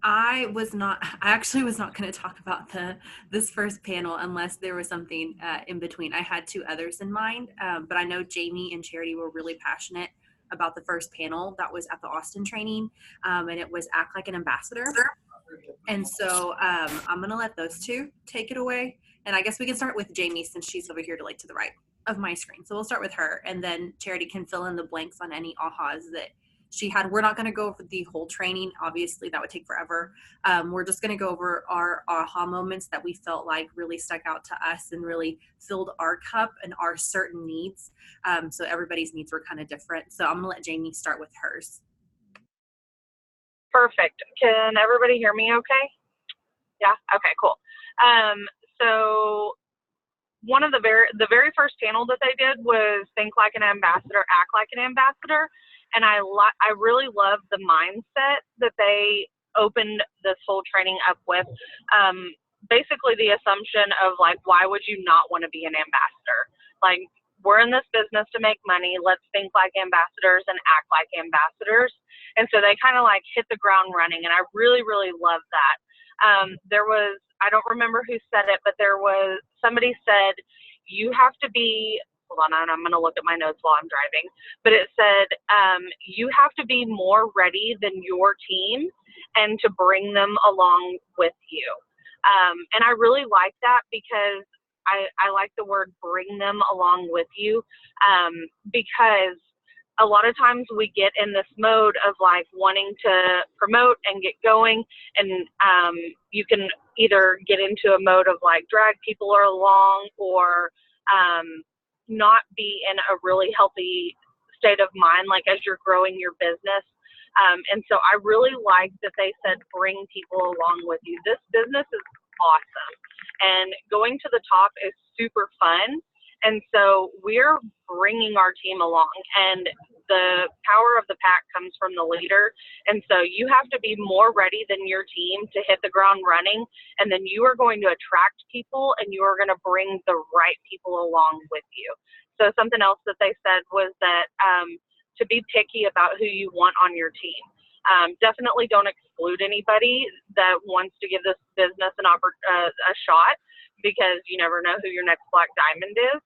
I actually was not going to talk about this first panel unless there was something in between. I had two others in mind, but I know Jamie and Charity were really passionate about the first panel that was at the Austin training, and it was Act Like an Ambassador. And so I'm going to let those two take it away. And I guess we can start with Jamie since she's over here to the right of my screen. So we'll start with her, and then Charity can fill in the blanks on any ahas that she had. We're not going to go over the whole training. Obviously, that would take forever. We're just going to go over our aha moments that we felt like really stuck out to us and really filled our cup and our certain needs. So everybody's needs were kind of different. So I'm going to let Jamie start with hers. Perfect. Can everybody hear me okay? Yeah? Okay, cool. So one of the very first panel that they did was Think Like an Ambassador, Act Like an Ambassador. And I really love the mindset that they opened this whole training up with. Basically the assumption of like, why would you not want to be an ambassador? Like, we're in this business to make money. Let's think like ambassadors and act like ambassadors. And so they kind of like hit the ground running. And I really, really love that. There was, I don't remember who said it, but somebody said, you have to be, hold on, I'm going to look at my notes while I'm driving, but it said, you have to be more ready than your team and to bring them along with you. And I really like that because I like the word bring them along with you, because a lot of times we get in this mode of like wanting to promote and get going, and you can either get into a mode of like drag people along or not be in a really healthy state of mind, like as you're growing your business. And so I really like that they said bring people along with you. This business is awesome, and going to the top is super fun. And so we're bringing our team along, and the power of the pack comes from the leader. And so you have to be more ready than your team to hit the ground running. And then you are going to attract people, and you are going to bring the right people along with you. So something else that they said was that to be picky about who you want on your team. Definitely don't exclude anybody that wants to give this business a shot, because you never know who your next Black Diamond is.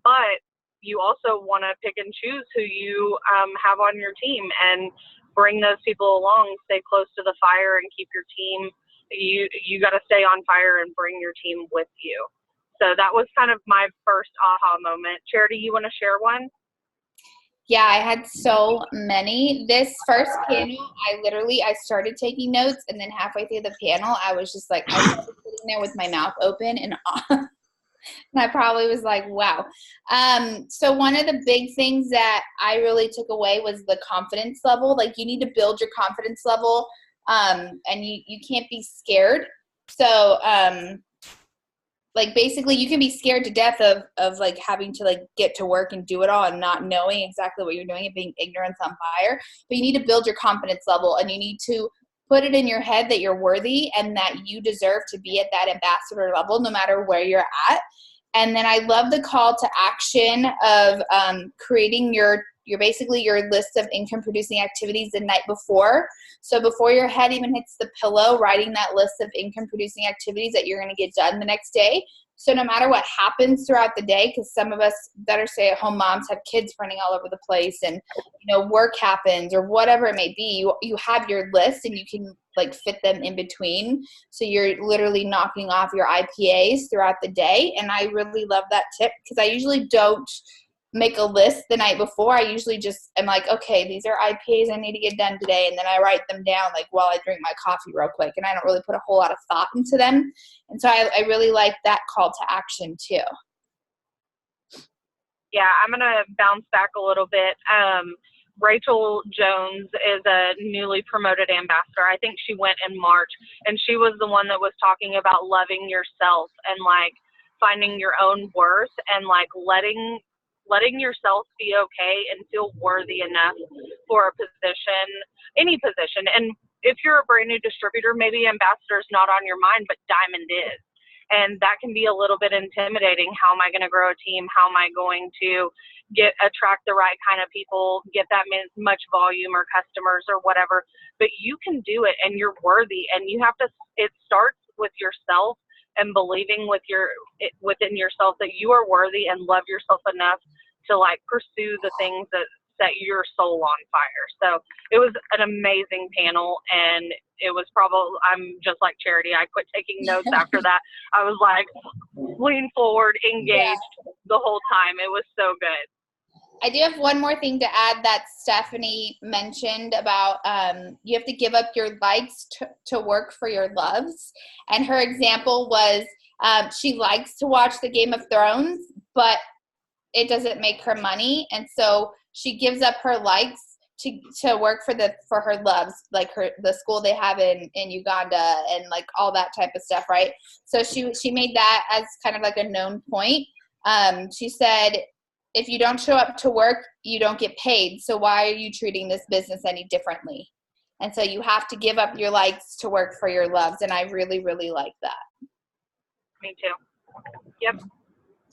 But you also want to pick and choose who you have on your team and bring those people along. Stay close to the fire and keep your team. You got to stay on fire and bring your team with you. So that was kind of my first aha moment. Charity, you want to share one? Yeah, I had so many. This first panel, I started taking notes, and then halfway through the panel, I was just like, I was sitting there with my mouth open and and I probably was like, wow. So one of the big things that I really took away was the confidence level. Like, you need to build your confidence level, and you can't be scared. So, like, basically you can be scared to death of like having to like get to work and do it all and not knowing exactly what you're doing and being ignorance on fire. But you need to build your confidence level, and you need to put it in your head that you're worthy and that you deserve to be at that ambassador level no matter where you're at. And then I love the call to action of creating your basically your list of income producing activities the night before. So before your head even hits the pillow, writing that list of income producing activities that you're going to get done the next day. So no matter what happens throughout the day, because some of us that are stay-at-home moms have kids running all over the place, and work happens or whatever it may be, you have your list and you can like fit them in between. So you're literally knocking off your IPAs throughout the day. And I really love that tip, because I usually don't make a list the night before. I usually just am like, okay, these are IPAs I need to get done today, and then I write them down like while I drink my coffee real quick, and I don't really put a whole lot of thought into them. And so I really like that call to action too. Yeah, I'm gonna bounce back a little bit. Rachel Jones is a newly promoted ambassador. I think she went in March, and she was the one that was talking about loving yourself and like finding your own worth and like letting yourself be okay and feel worthy enough for a position, any position. And if you're a brand new distributor, maybe ambassador is not on your mind, but diamond is. And that can be a little bit intimidating. How am I going to grow a team? How am I going to attract the right kind of people, get that much volume or customers or whatever? But you can do it, and you're worthy. And you have to, it starts with yourself and believing within yourself that you are worthy and love yourself enough to like pursue the things that set your soul on fire. So it was an amazing panel, and it was probably, I'm just like Charity, I quit taking notes after that. I was like lean forward, engaged the whole time. It was so good. I do have one more thing to add that Stephanie mentioned about you have to give up your likes to work for your loves. And her example was she likes to watch the Game of Thrones, but it doesn't make her money. And so she gives up her likes to work for her loves, like the school they have in Uganda and like all that type of stuff, right? So she made that as kind of like a known point. She said, if you don't show up to work, you don't get paid. So why are you treating this business any differently? And so you have to give up your likes to work for your loves. And I really, really like that. Me too. Yep.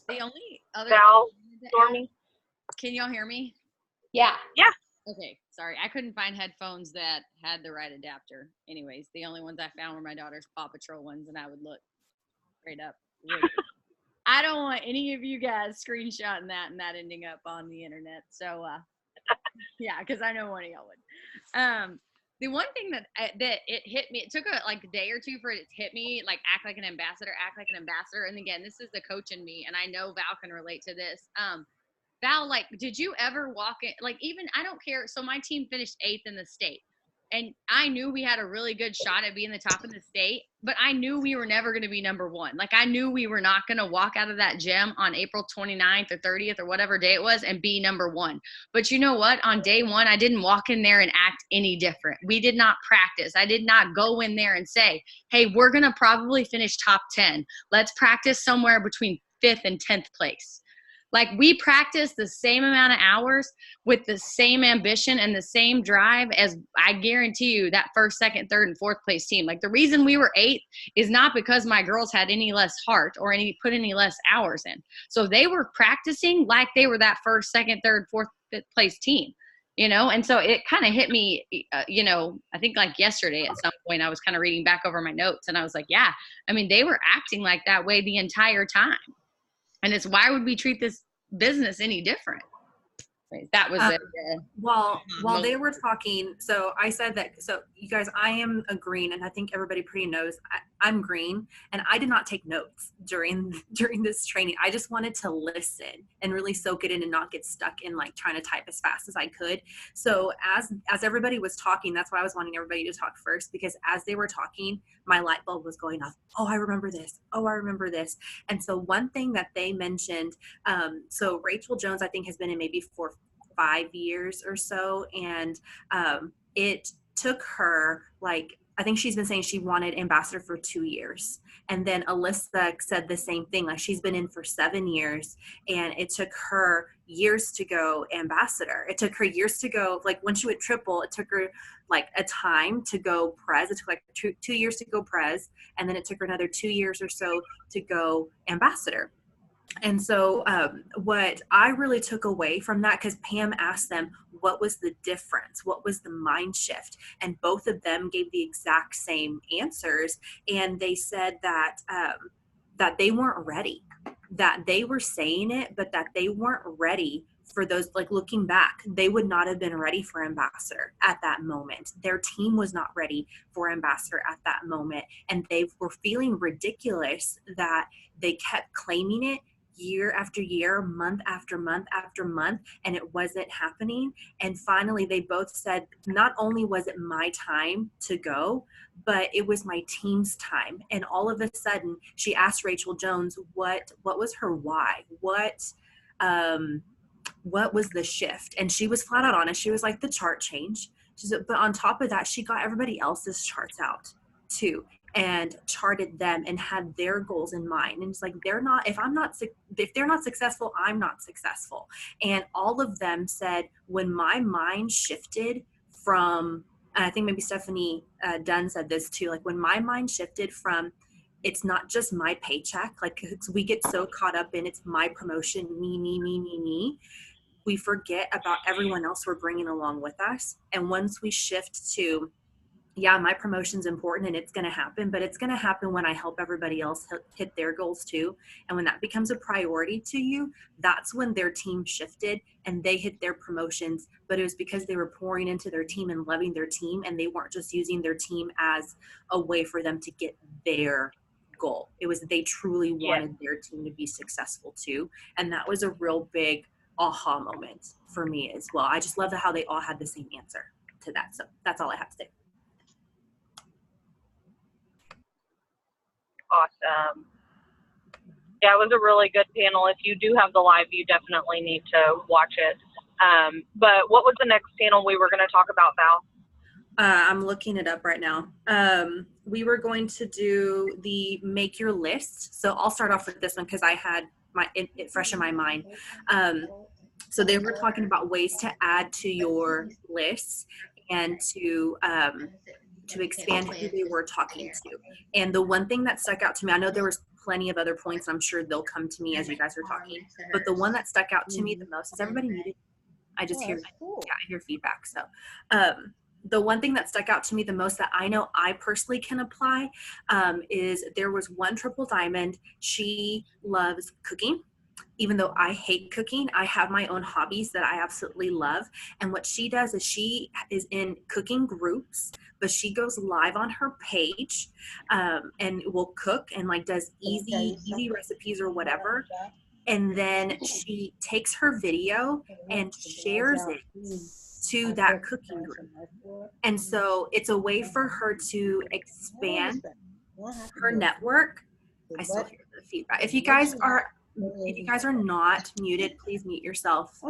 The only other Val, Stormy. Can y'all hear me? Yeah. Yeah. Okay, sorry. I couldn't find headphones that had the right adapter. Anyways, the only ones I found were my daughter's Paw Patrol ones, and I would look straight up. I don't want any of you guys screenshotting that and that ending up on the internet. So, yeah, because I know one of y'all would. The one thing that it hit me, it took a day or two for it to hit me, like act like an ambassador, act like an ambassador. And again, this is the coach in me, and I know Val can relate to this. Val, like, did you ever walk in, like, even, I don't care. So my team finished 8th in the state, and I knew we had a really good shot at being the top of the state, but I knew we were never going to be number one. Like, I knew we were not going to walk out of that gym on April 29th or 30th or whatever day it was and be number one. But you know what? On day one, I didn't walk in there and act any different. We did not practice. I did not go in there and say, hey, we're going to probably finish top 10. Let's practice somewhere between 5th and 10th place. Like, we practiced the same amount of hours with the same ambition and the same drive as, I guarantee you, that 1st, 2nd, 3rd, and 4th place team. Like, the reason we were 8th is not because my girls had any less heart or put any less hours in. So they were practicing like they were that 1st, 2nd, 3rd, 4th, 5th place team, and so it kind of hit me, I think like yesterday at some point I was kind of reading back over my notes, and I was like, yeah, I mean, they were acting like that way the entire time. And it's, why would we treat this business any different? That was it. While they were talking, so I said that, so you guys, I am a green, and I think everybody pretty knows I'm green, and I did not take notes during this training. I just wanted to listen and really soak it in and not get stuck in like trying to type as fast as I could. So as everybody was talking, that's why I was wanting everybody to talk first, because as they were talking, my light bulb was going off. Oh, I remember this. Oh, I remember this. And so one thing that they mentioned, so Rachel Jones, I think, has been in maybe 4 or 5 years or so, and it took her, like, I think she's been saying she wanted ambassador for 2 years. And then Alyssa said the same thing, like she's been in for 7 years, and it took her years to go ambassador. It took her years to go, like when she went triple, it took her like a time to go prez. It took like two years to go prez, and then it took her another 2 years or so to go ambassador. And so what I really took away from that, because Pam asked them, what was the difference? What was the mind shift? And both of them gave the exact same answers. And they said that that they weren't ready, that they were saying it, but that they weren't ready for those, like looking back, they would not have been ready for ambassador at that moment. Their team was not ready for ambassador at that moment. And they were feeling ridiculous that they kept claiming it year after year, month after month after month, and it wasn't happening. And finally, they both said, not only was it my time to go, but it was my team's time. And all of a sudden, she asked Rachel Jones, what was her why? What was the shift? And she was flat out honest. She was like, the chart change. She said, but on top of that, she got everybody else's charts out too, and charted them and had their goals in mind. And it's like, if they're not successful, I'm not successful. And all of them said, when my mind shifted from, and I think maybe Stephanie Dunn said this too, like when my mind shifted from it's not just my paycheck. Like, 'cause we get so caught up in it's my promotion, me. We forget about everyone else we're bringing along with us. And once we shift to, yeah, my promotion's important and it's going to happen, but it's going to happen when I help everybody else hit their goals too. And when that becomes a priority to you, that's when their team shifted and they hit their promotions. But it was because they were pouring into their team and loving their team, and they weren't just using their team as a way for them to get their goal. It was they truly wanted their team to be successful too. And that was a real big aha moment for me as well. I just love how they all had the same answer to that. So that's all I have to say. Awesome. Yeah, it was a really good panel. If you do have the live, you definitely need to watch it. But what was the next panel we were going to talk about, Val? I'm looking it up right now. We were going to do the make your list. So I'll start off with this one because I had it fresh in my mind. So they were talking about ways to add to your lists and to expand who they were talking to. And the one thing that stuck out to me, I know there was plenty of other points. I'm sure they'll come to me as you guys are talking. But the one that stuck out to me the most is everybody muted. I just hear, I hear feedback. So the one thing that stuck out to me the most that I know I personally can apply is there was one triple diamond. She loves cooking. Even though I hate cooking, I have my own hobbies that I absolutely love. And what she does is she is in cooking groups, but she goes live on her page and will cook and like does easy recipes or whatever. And then she takes her video and shares it to that cooking group. And so it's a way for her to expand her network. I still hear the feedback. If you guys are not muted, please mute yourself.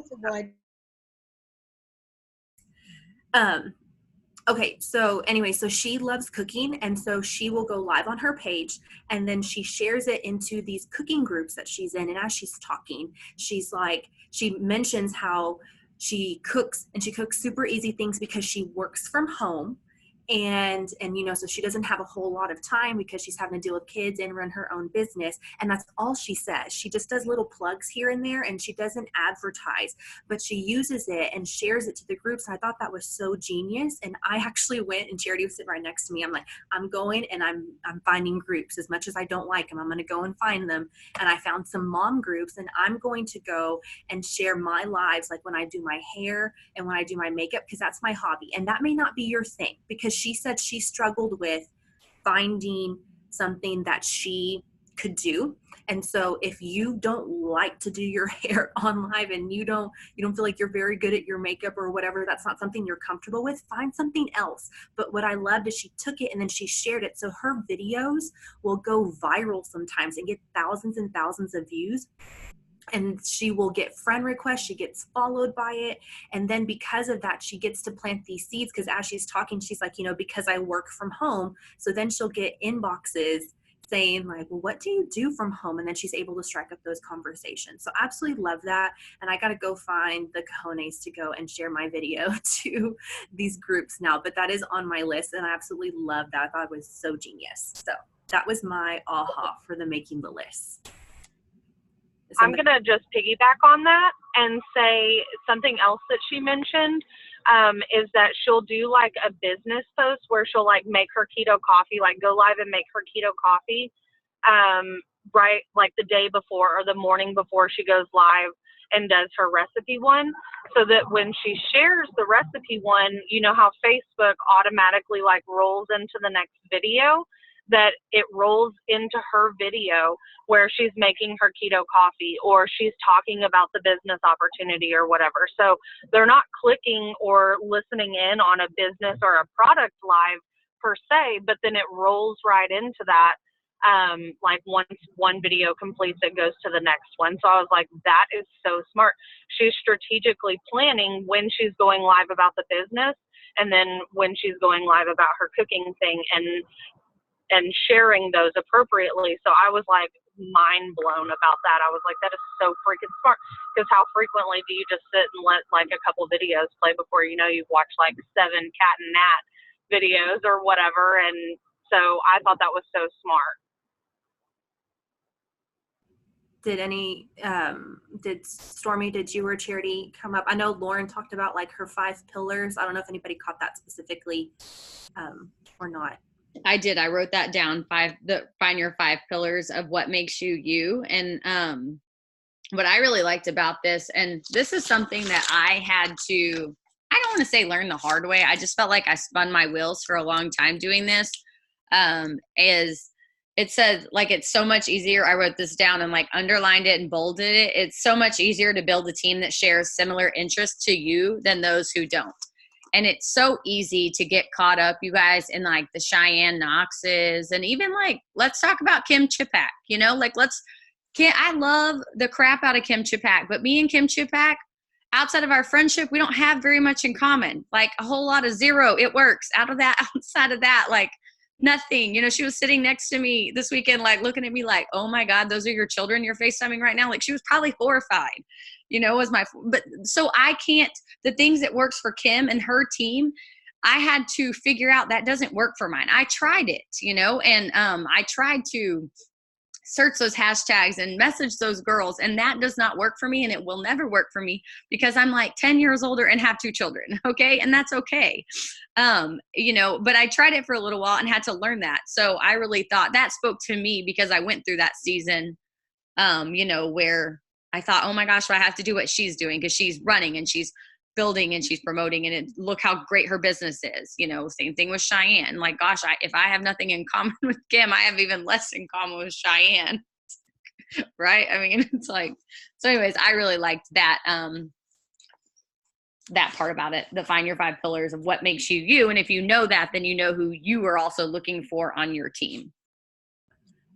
Okay, so anyway, so she loves cooking, and so she will go live on her page, and then she shares it into these cooking groups that she's in. And as she's talking, she mentions how she cooks, and she cooks super easy things because she works from home. And so she doesn't have a whole lot of time because she's having to deal with kids and run her own business. And that's all she says. She just does little plugs here and there, and she doesn't advertise, but she uses it and shares it to the groups. And I thought that was so genius. And I actually went, and Charity was sitting right next to me. I'm like, I'm going and I'm finding groups. As much as I don't like them, I'm going to go and find them. And I found some mom groups, and I'm going to go and share my lives, like when I do my hair and when I do my makeup, because that's my hobby. And that may not be your thing, because she said she struggled with finding something that she could do. And so if you don't like to do your hair on live and you don't feel like you're very good at your makeup or whatever, that's not something you're comfortable with, find something else. But what I loved is she took it and then she shared it. So her videos will go viral sometimes and get thousands and thousands of views. And she will get friend requests, she gets followed by it. And then because of that, she gets to plant these seeds, because as she's talking, she's like, because I work from home. So then she'll get inboxes saying like, well, what do you do from home? And then she's able to strike up those conversations. So I absolutely love that. And I got to go find the cojones to go and share my video to these groups now. But that is on my list, and I absolutely love that. I thought it was so genius. So that was my aha for the making the list. I'm going to just piggyback on that and say something else that she mentioned is that she'll do like a business post where she'll like make her keto coffee, like go live and make her keto coffee right like the day before or the morning before she goes live and does her recipe one, so that when she shares the recipe one, you know how Facebook automatically like rolls into the next video, that it rolls into her video where she's making her keto coffee or she's talking about the business opportunity or whatever. So they're not clicking or listening in on a business or a product live per se, but then it rolls right into that. Like once one video completes, it goes to the next one. So I was like, that is so smart. She's strategically planning when she's going live about the business and then when she's going live about her cooking thing, and sharing those appropriately. So I was like mind blown about that. I was like, that is so freaking smart, because how frequently do you just sit and let like a couple videos play before you know you've watched like 7 cat and nat videos or whatever? And so I thought that was so smart. did Stormy, did you or Charity come up? I know Lauren talked about like her 5 pillars. I don't know if anybody caught that specifically or not. I did. I wrote that down. Find your 5 pillars of what makes you you. And what I really liked about this, and this is something that I had to, I don't want to say learn the hard way. I just felt like I spun my wheels for a long time doing this. Is it said like it's so much easier. I wrote this down and like underlined it and bolded it. It's so much easier to build a team that shares similar interests to you than those who don't. And it's so easy to get caught up, you guys, in like the Cheyenne Knoxes and even like, let's talk about Kim Chipak, you know, like I love the crap out of Kim Chipak, but me and Kim Chipak, outside of our friendship, we don't have very much in common, like a whole lot of zero. It works outside of that, like nothing. You know, she was sitting next to me this weekend, like looking at me like, oh my God, those are your children you're FaceTiming right now. Like she was probably horrified, you know, but so I can't, the things that works for Kim and her team, I had to figure out that doesn't work for mine. I tried it, you know, and I tried to search those hashtags and message those girls, and that does not work for me, and it will never work for me because I'm like 10 years older and have 2 children. Okay. And that's okay. You know, but I tried it for a little while and had to learn that. So I really thought that spoke to me because I went through that season, you know, where I thought, oh my gosh, I have to do what she's doing because she's running and she's building and she's promoting and look how great her business is. You know, same thing with Cheyenne. Like, gosh, if I have nothing in common with Kim, I have even less in common with Cheyenne. Right. I mean, it's like, so anyways, I really liked that, that part about it, the find your 5 pillars of what makes you you. And if you know that, then you know who you are also looking for on your team.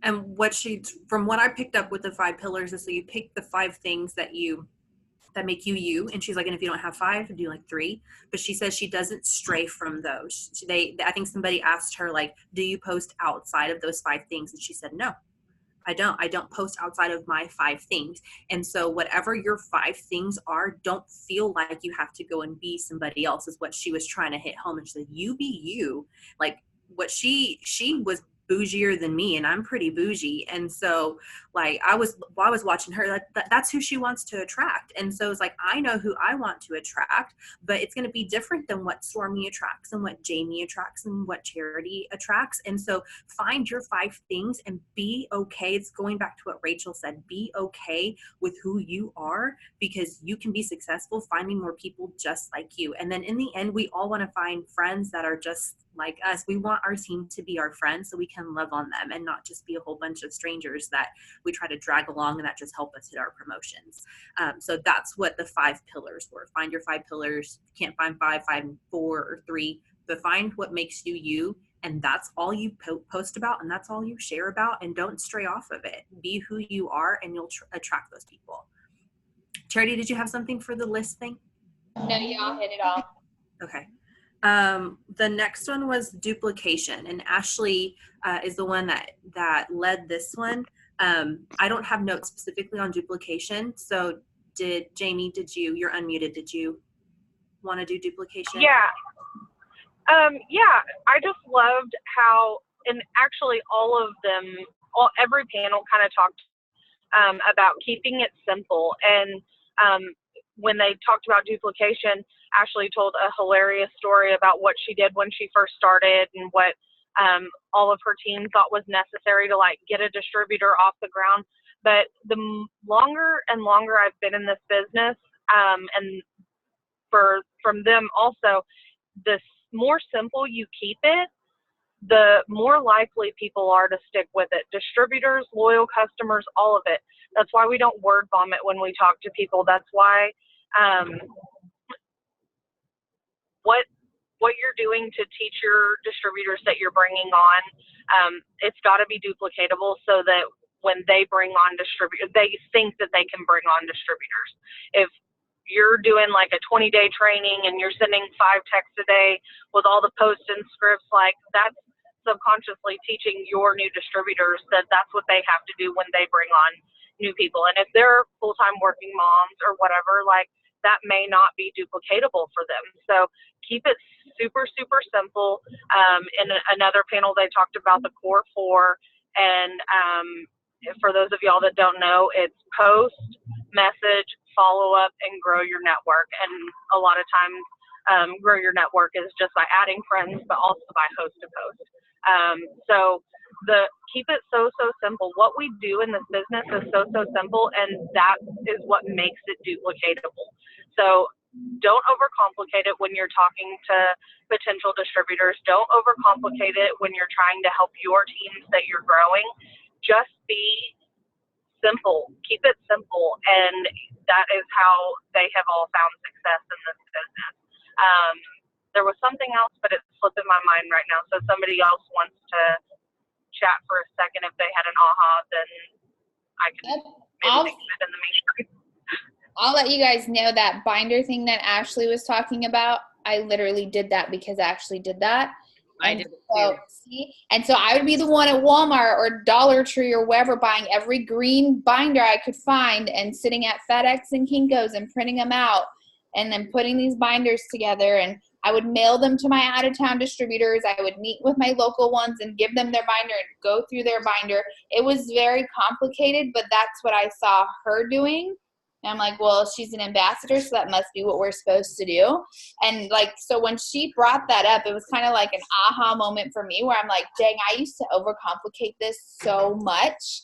And from what I picked up with the 5 pillars is so you pick the 5 things that make you you. And she's like, and if you don't have 5, do like 3. But she says she doesn't stray from those. I think somebody asked her like, do you post outside of those 5 things? And she said, no, I don't post outside of my 5 things. And so whatever your 5 things are, don't feel like you have to go and be somebody else, is what she was trying to hit home. And she said, you be you. Like what she was bougier than me, and I'm pretty bougie. And so like I was watching her, that's who she wants to attract. And so it's like, I know who I want to attract, but it's going to be different than what Stormy attracts and what Jamie attracts and what Charity attracts. And so find your 5 things and be okay. It's going back to what Rachel said, be okay with who you are, because you can be successful finding more people just like you. And then in the end, we all want to find friends that are just like us. We want our team to be our friends so we can love on them and not just be a whole bunch of strangers that we try to drag along and that just help us hit our promotions. So that's what the 5 pillars were. Find your 5 pillars. Can't find 5, 4 or 3, but find what makes you you. And that's all you post about, and that's all you share about, and don't stray off of it. Be who you are, and you'll attract those people. Charity, did you have something for the list thing? No, y'all hit it all. Okay. The next one was duplication, and Ashley is the one that led this one. I don't have notes specifically on duplication. So Jamie, you're unmuted. Did you want to do duplication? Yeah. Yeah, I just loved how, and actually all of them, every panel kind of talked about keeping it simple. And when they talked about duplication, Ashley told a hilarious story about what she did when she first started and what all of her team thought was necessary to like get a distributor off the ground. But the longer and longer I've been in this business, and from them also, the more simple you keep it, the more likely people are to stick with it. Distributors, loyal customers, all of it. That's why we don't word vomit when we talk to people. That's why what you're doing to teach your distributors that you're bringing on, it's got to be duplicatable so that when they bring on distributors, they think that they can bring on distributors. If you're doing like a 20-day training and you're sending 5 texts a day with all the posts and scripts, like that's subconsciously teaching your new distributors that that's what they have to do when they bring on new people. And if they're full-time working moms or whatever, like that may not be duplicatable for them. So keep it super, super simple. In another panel, they talked about the core 4, and for those of y'all that don't know, it's post, message, follow up, and grow your network. And a lot of times, grow your network is just by adding friends, but also by host to post. So keep it so simple. What we do in this business is so simple, and that is what makes it duplicatable. So don't overcomplicate it when you're talking to potential distributors. Don't overcomplicate it when you're trying to help your teams that you're growing. Just be simple. Keep it simple, and that is how they have all found success in this business. There was something else, but it's slipping my mind right now. So if somebody else wants to chat for a second, if they had an aha, then I can maybe think of it in the meantime. I'll let you guys know that binder thing that Ashley was talking about. I literally did that because Ashley did that. I did it too. See? And so I would be the one at Walmart or Dollar Tree or wherever buying every green binder I could find and sitting at FedEx and Kinko's and printing them out and then putting these binders together. And I would mail them to my out-of-town distributors. I would meet with my local ones and give them their binder and go through their binder. It was very complicated, but that's what I saw her doing. And I'm like, well, she's an ambassador, so that must be what we're supposed to do. And like, so when she brought that up, it was kind of like an aha moment for me where I'm like, dang, I used to overcomplicate this so much.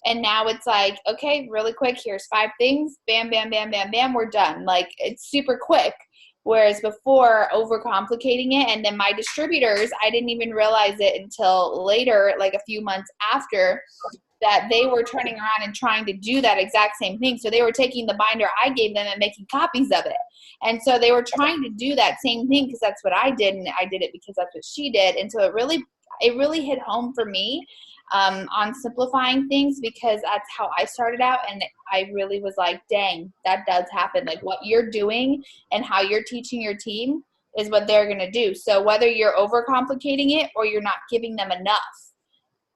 And now it's like, okay, really quick, here's 5 things. Bam, bam, bam, bam, bam, we're done. Like, it's super quick. Whereas before, overcomplicating it, and then my distributors, I didn't even realize it until later, like a few months after, that they were turning around and trying to do that exact same thing. So they were taking the binder I gave them and making copies of it. And so they were trying to do that same thing because that's what I did, and I did it because that's what she did. And so it really hit home for me on simplifying things, because that's how I started out. And I really was like, dang, that does happen. Like what you're doing and how you're teaching your team is what they're going to do. So whether you're overcomplicating it or you're not giving them enough,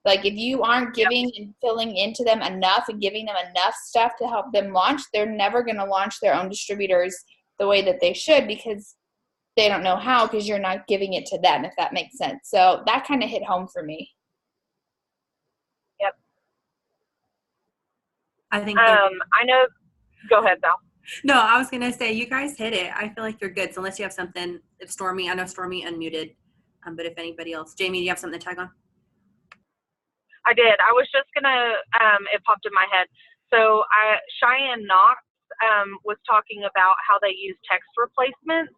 like if you aren't giving and filling into them enough and giving them enough stuff to help them launch, they're never going to launch their own distributors the way that they should, because they don't know how, because you're not giving it to them, if that makes sense. So that kind of hit home for me. Yep. I think I know. Go ahead, Val. no, I was gonna say you guys hit it. I feel like you're good. So unless you have something, if Stormy, I know Stormy unmuted, but if anybody else, Jamie, do you have something to tag on? I did. I was just gonna. It popped in my head. So Cheyenne Knox was talking about how they use text replacements,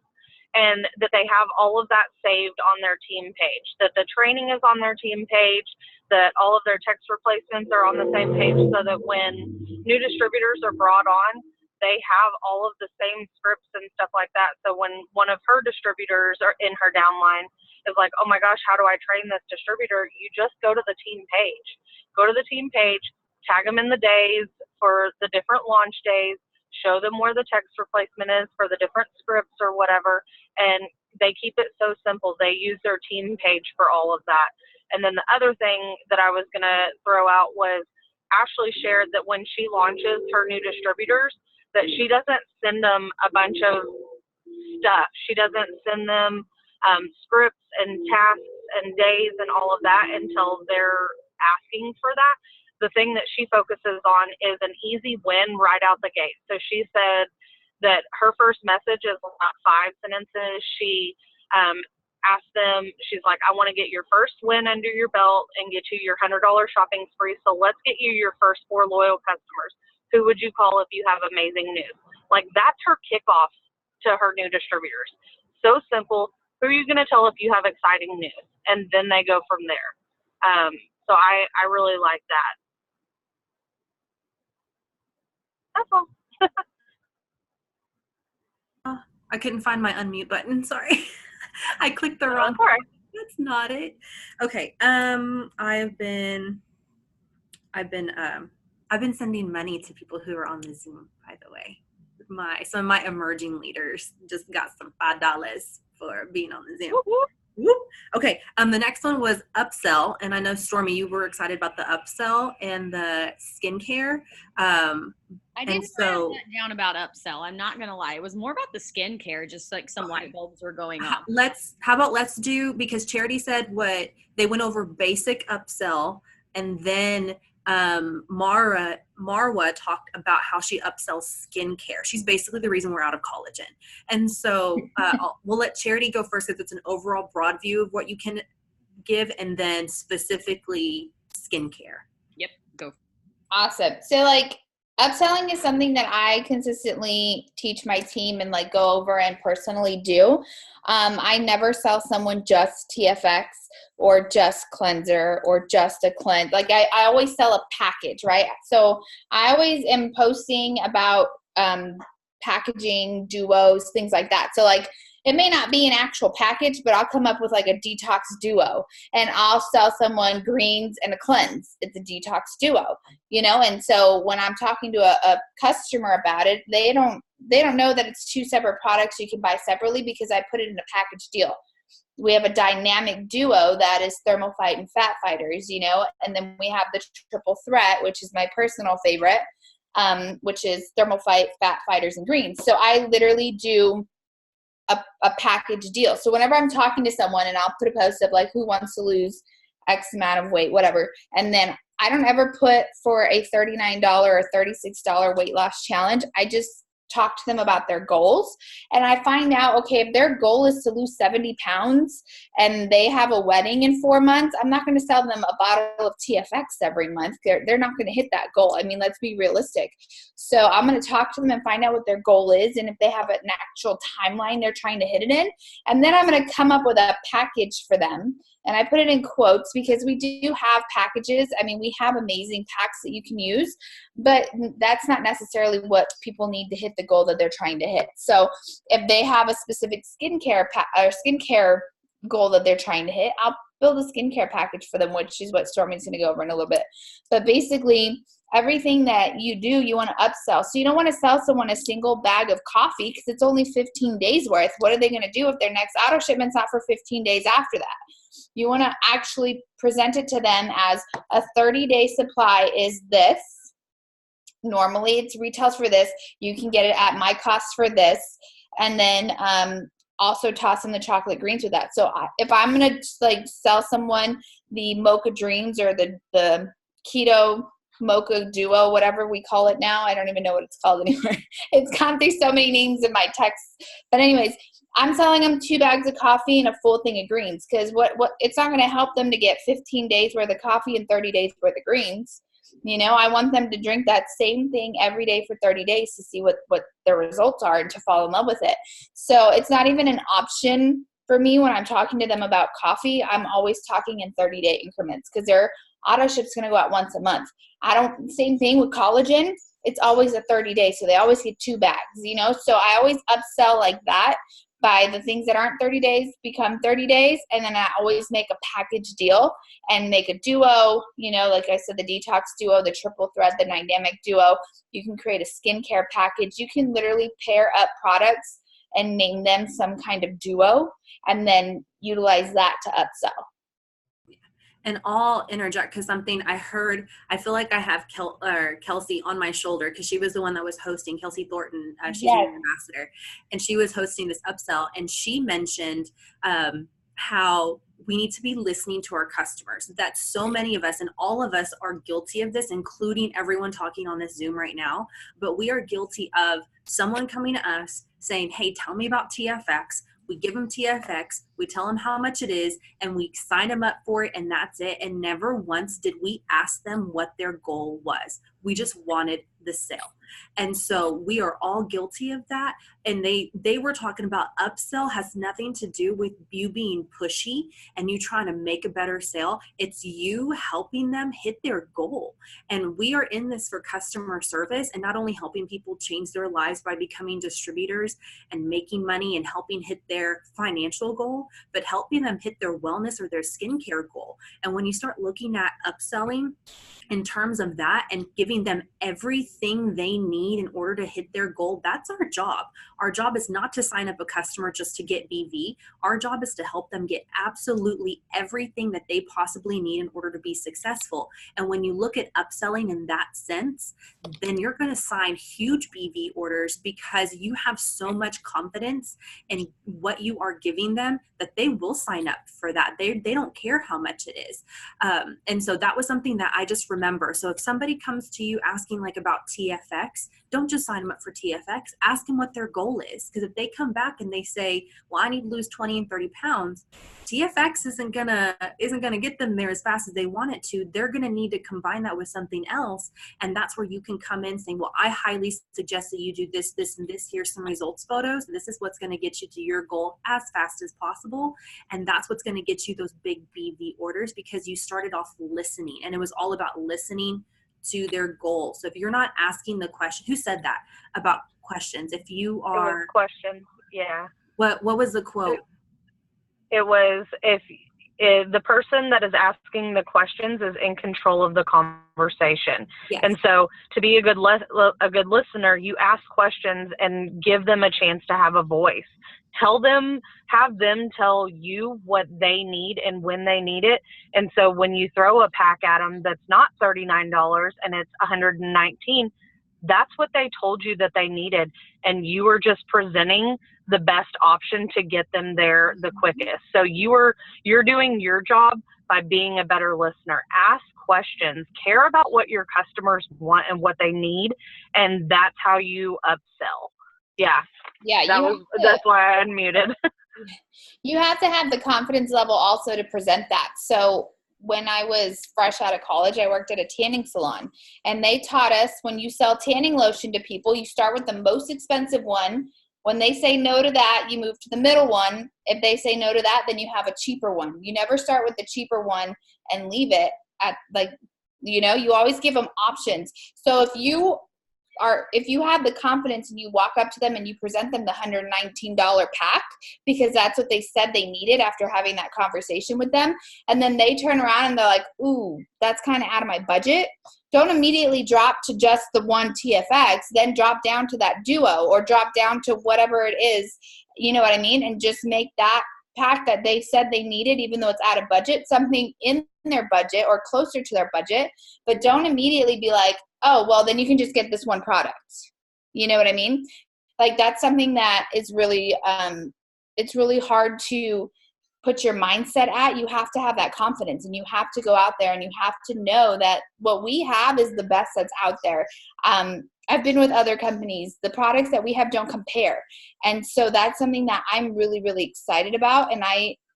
and that they have all of that saved on their team page. That the training is on their team page. That all of their text replacements are on the same page, so that when new distributors are brought on, they have all of the same scripts and stuff like that. So when one of her distributors are in her downline is like, oh my gosh, how do I train this distributor? You just go to the team page. Go to the team page, tag them in the days for the different launch days, show them where the text replacement is for the different scripts or whatever, and they keep it so simple. They use their team page for all of that. And then the other thing that I was going to throw out was Ashley shared that when she launches her new distributors, that she doesn't send them a bunch of stuff. She doesn't send them scripts and tasks and days and all of that until they're asking for that. The thing that she focuses on is an easy win right out the gate. So she said that her first message is about 5 sentences. She asked them, she's like, I want to get your first win under your belt and get you your $100 shopping spree. So let's get you your first 4 loyal customers. Who would you call if you have amazing news? Like, that's her kickoff to her new distributors. So simple. Who are you going to tell if you have exciting news? And then they go from there. So I really like that. That's all. I couldn't find my unmute button. Sorry. I clicked the wrong. All right. That's not it. Okay. I've been sending money to people who are on the Zoom, by the way. Some of my emerging leaders just got some $5 for being on the Zoom. Woo-hoo. Whoop. Okay. The next one was upsell, and I know Stormy, you were excited about the upsell and the skincare. I did write that down about upsell. I'm not gonna lie; it was more about the skincare, just like some light bulbs were going off. How about let's do, because Charity said what they went over basic upsell, and then Marwa talked about how she upsells skincare. She's basically the reason we're out of collagen. And so we'll let Charity go first because it's an overall broad view of what you can give, and then specifically skincare. Yep, go. Awesome. So like upselling is something that I consistently teach my team and like go over and personally do. I never sell someone just TFX or just cleanser or just a cleanse. Like I always sell a package, right? So I always am posting about packaging, duos, things like that. So like it may not be an actual package, but I'll come up with like a detox duo and I'll sell someone greens and a cleanse. It's a detox duo, you know? And so when I'm talking to a customer about it, they don't know that it's two separate products you can buy separately because I put it in a package deal. We have a dynamic duo that is Thermal Fight and Fat Fighters, you know, and then we have the triple threat, which is my personal favorite, which is Thermal Fight, Fat Fighters, and Greens. So I literally do a package deal. So whenever I'm talking to someone and I'll put a post of like who wants to lose X amount of weight, whatever, and then I don't ever put for a $39 or $36 weight loss challenge. I just talk to them about their goals. And I find out, okay, if their goal is to lose 70 pounds and they have a wedding in 4 months, I'm not going to sell them a bottle of TFX every month. They're not going to hit that goal. I mean, let's be realistic. So I'm going to talk to them and find out what their goal is and if they have an actual timeline they're trying to hit it in. And then I'm going to come up with a package for them. And I put it in quotes because we do have packages. I mean, we have amazing packs that you can use, but that's not necessarily what people need to hit the goal that they're trying to hit. So if they have a specific skincare goal that they're trying to hit, I'll build a skincare package for them, which is what Stormy's going to go over in a little bit. But basically, everything that you do, you want to upsell. So you don't want to sell someone a single bag of coffee because it's only 15 days worth. What are they going to do if their next auto shipment's not for 15 days after that? You want to actually present it to them as a 30-day supply is this. Normally it's retails for this. You can get it at my cost for this. And then also toss in the chocolate greens with that. So if I'm going to like sell someone the Mocha Dreams or the Keto Mocha Duo, whatever we call it now, I don't even know what it's called anymore. It's gone through so many names in my texts. But anyways, I'm selling them 2 bags of coffee and a full thing of greens because what it's not going to help them to get 15 days worth of coffee and 30 days worth of greens. You know, I want them to drink that same thing every day for 30 days to see what their results are and to fall in love with it. So it's not even an option for me when I'm talking to them about coffee. I'm always talking in 30-day increments because their auto ship's going to go out once a month. Same thing with collagen. It's always a 30-day, so they always get 2 bags, you know? So I always upsell like that. By the things that aren't 30 days become 30 days. And then I always make a package deal and make a duo, you know, like I said, the detox duo, the triple threat, the dynamic duo. You can create a skincare package. You can literally pair up products and name them some kind of duo and then utilize that to upsell. And I'll interject because something I heard, I feel like I have Kelsey on my shoulder because she was the one that was hosting, Kelsey Thornton. She's Yes. an ambassador. And she was hosting this upsell. And she mentioned how we need to be listening to our customers. That so many of us and all of us are guilty of this, including everyone talking on this Zoom right now. But we are guilty of someone coming to us saying, hey, tell me about TFX. We give them TFX, we tell them how much it is, and we sign them up for it, and that's it. And never once did we ask them what their goal was. We just wanted the sale. And so we are all guilty of that. And they were talking about upsell has nothing to do with you being pushy and you trying to make a better sale. It's you helping them hit their goal. And we are in this for customer service and not only helping people change their lives by becoming distributors and making money and helping hit their financial goal, but helping them hit their wellness or their skincare goal. And when you start looking at upselling in terms of that and giving them everything they need in order to hit their goal, that's our job. Our job is not to sign up a customer just to get BV. Our job is to help them get absolutely everything that they possibly need in order to be successful. And when you look at upselling in that sense, then you're going to sign huge BV orders because you have so much confidence in what you are giving them that they will sign up for that. They don't care how much much it is. And so that was something that I just remember. So if somebody comes to you asking like about TFX, don't just sign them up for TFX. Ask them what their goal is. Because if they come back and they say, well, I need to lose 20 and 30 pounds, TFX isn't gonna get them there as fast as they want it to. They're gonna need to combine that with something else. And that's where you can come in saying, well, I highly suggest that you do this, this, and this. Here's some results photos. This is what's gonna get you to your goal as fast as possible. And that's what's gonna get you those big BV orders, because you started off listening, and it was all about listening to their goal. So if you're not asking the question, who said that about questions? If you are questions, yeah. What was the quote? It was, if the person that is asking the questions is in control of the conversation. Yes. And so to be a good listener, you ask questions and give them a chance to have a voice. Have them tell you what they need and when they need it. And so when you throw a pack at them that's not $39 and it's $119, that's what they told you that they needed. And you were just presenting the best option to get them there the quickest. So you're doing your job by being a better listener. Ask questions, care about what your customers want and what they need. And that's how you upsell. Yeah. Yeah. That's why I unmuted. You have to have the confidence level also to present that. So when I was fresh out of college, I worked at a tanning salon, and they taught us, when you sell tanning lotion to people, you start with the most expensive one. When they say no to that, you move to the middle one. If they say no to that, then you have a cheaper one. You never start with the cheaper one and leave it at, like, you always give them options. So if you have the confidence and you walk up to them and you present them the $119 pack, because that's what they said they needed after having that conversation with them, and then they turn around and they're like, ooh, that's kind of out of my budget, don't immediately drop to just the one TFX, then drop down to that duo or drop down to whatever it is, you know what I mean? And just make that pack that they said they needed, even though it's out of budget, something in their budget or closer to their budget. But don't immediately be like, oh, well, then you can just get this one product. You know what I mean? Like, that's something that is really, it's really hard to put your mindset at. You have to have that confidence, and you have to go out there, and you have to know that what we have is the best that's out there. I've been with other companies. The products that we have don't compare. And so that's something that I'm really, really excited about. And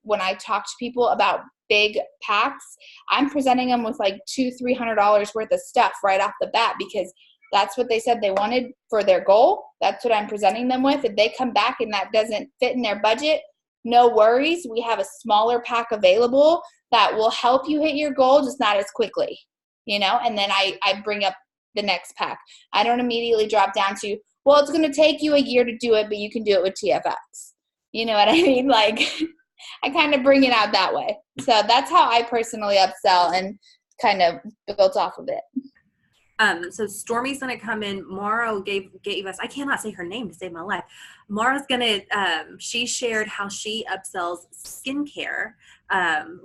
when I talk to people about big packs, I'm presenting them with like $200-$300 worth of stuff right off the bat, because that's what they said they wanted for their goal. That's what I'm presenting them with. If they come back and that doesn't fit in their budget, no worries. We have a smaller pack available that will help you hit your goal, just not as quickly, and then I bring up the next pack. I don't immediately drop down to, well, it's going to take you a year to do it, but you can do it with TFX. You know what I mean? Like, I kind of bring it out that way. So that's how I personally upsell and kind of built off of it. So Stormy's going to come in. Mara gave us, I cannot say her name to save my life. Mara's going to, she shared how she upsells skincare,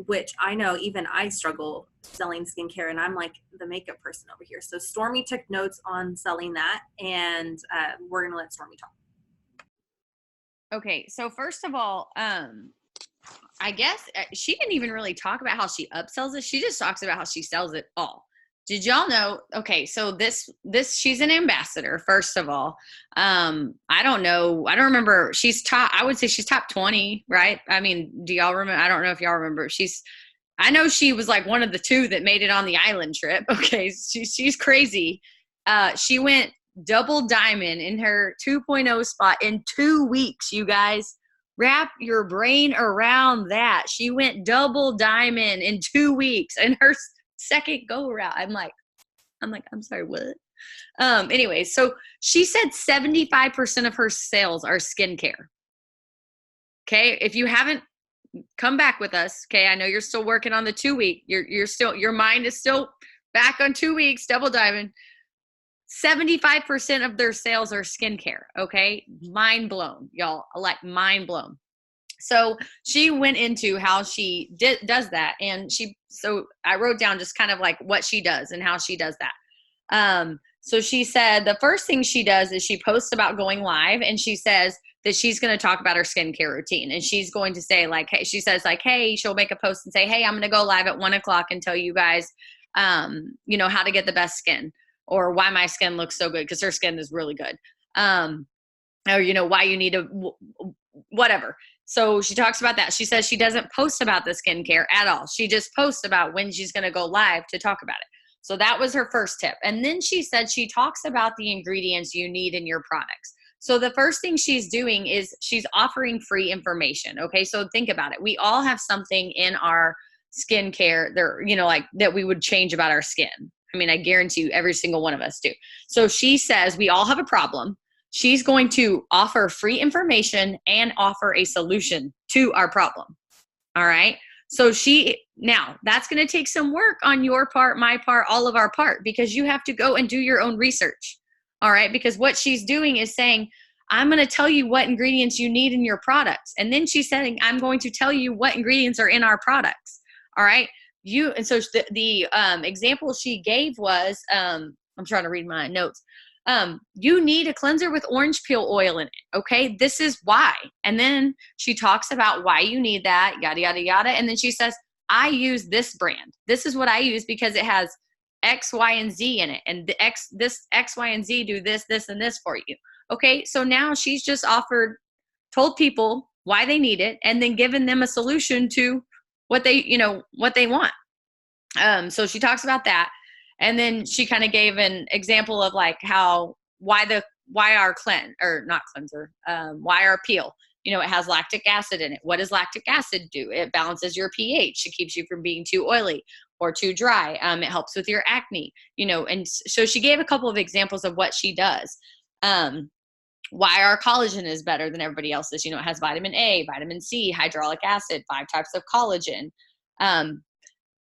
which I know even I struggle selling skincare, and I'm like the makeup person over here. So Stormy took notes on selling that, and we're going to let Stormy talk. Okay. So first of all, I guess she didn't even really talk about how she upsells it. She just talks about how she sells it all. Did y'all know? Okay, so this she's an ambassador, first of all. I don't know. I don't remember. I would say she's top 20, right? I mean, do y'all remember? I don't know if y'all remember. I know she was like one of the two that made it on the island trip. Okay, she's crazy. She went double diamond in her 2.0 spot in 2 weeks, you guys. Wrap your brain around that. She went double diamond in 2 weeks in her second go around. I'm like, I'm sorry, what? Anyway, so she said 75% of her sales are skincare. Okay, if you haven't, come back with us. Okay, I know you're still working on the 2 week. Your mind is still back on 2 weeks, double diamond. 75% of their sales are skincare. Okay, mind blown, y'all. Mind blown. So she went into how she does that, and so I wrote down just kind of like what she does and how she does that. So she said the first thing she does is she posts about going live, and she says that she's going to talk about her skincare routine. And she's going to say like, hey, she says like, hey, she'll make a post and say, hey, I'm going to go live at 1:00 and tell you guys, you know, how to get the best skin or why my skin looks so good. Because her skin is really good. Or, you know, why you need to, whatever. So she talks about that. She says she doesn't post about the skincare at all. She just posts about when she's going to go live to talk about it. So that was her first tip. And then she said she talks about the ingredients you need in your products. So the first thing she's doing is she's offering free information. Okay. So think about it. We all have something in our skincare there, you know, like that we would change about our skin. I mean, I guarantee you every single one of us do. So she says we all have a problem. She's going to offer free information and offer a solution to our problem. All right. So now that's going to take some work on your part, my part, all of our part, because you have to go and do your own research. All right. Because what she's doing is saying, I'm going to tell you what ingredients you need in your products. And then she's saying, I'm going to tell you what ingredients are in our products. All right. And so the example she gave was, I'm trying to read my notes. You need a cleanser with orange peel oil in it. Okay. This is why. And then she talks about why you need that, yada, yada, yada. And then she says, I use this brand. This is what I use because it has X, Y, and Z in it. And this X, Y, and Z do this, this, and this for you. Okay. So now she's just told people why they need it and then given them a solution to what they want. So she talks about that. And then she kind of gave an example of like why our peel, you know, it has lactic acid in it. What does lactic acid do? It balances your pH. It keeps you from being too oily or too dry. It helps with your acne, you know, and so she gave a couple of examples of what she does. Why our collagen is better than everybody else's. You know, it has vitamin A, vitamin C, hyaluronic acid, 5 types of collagen.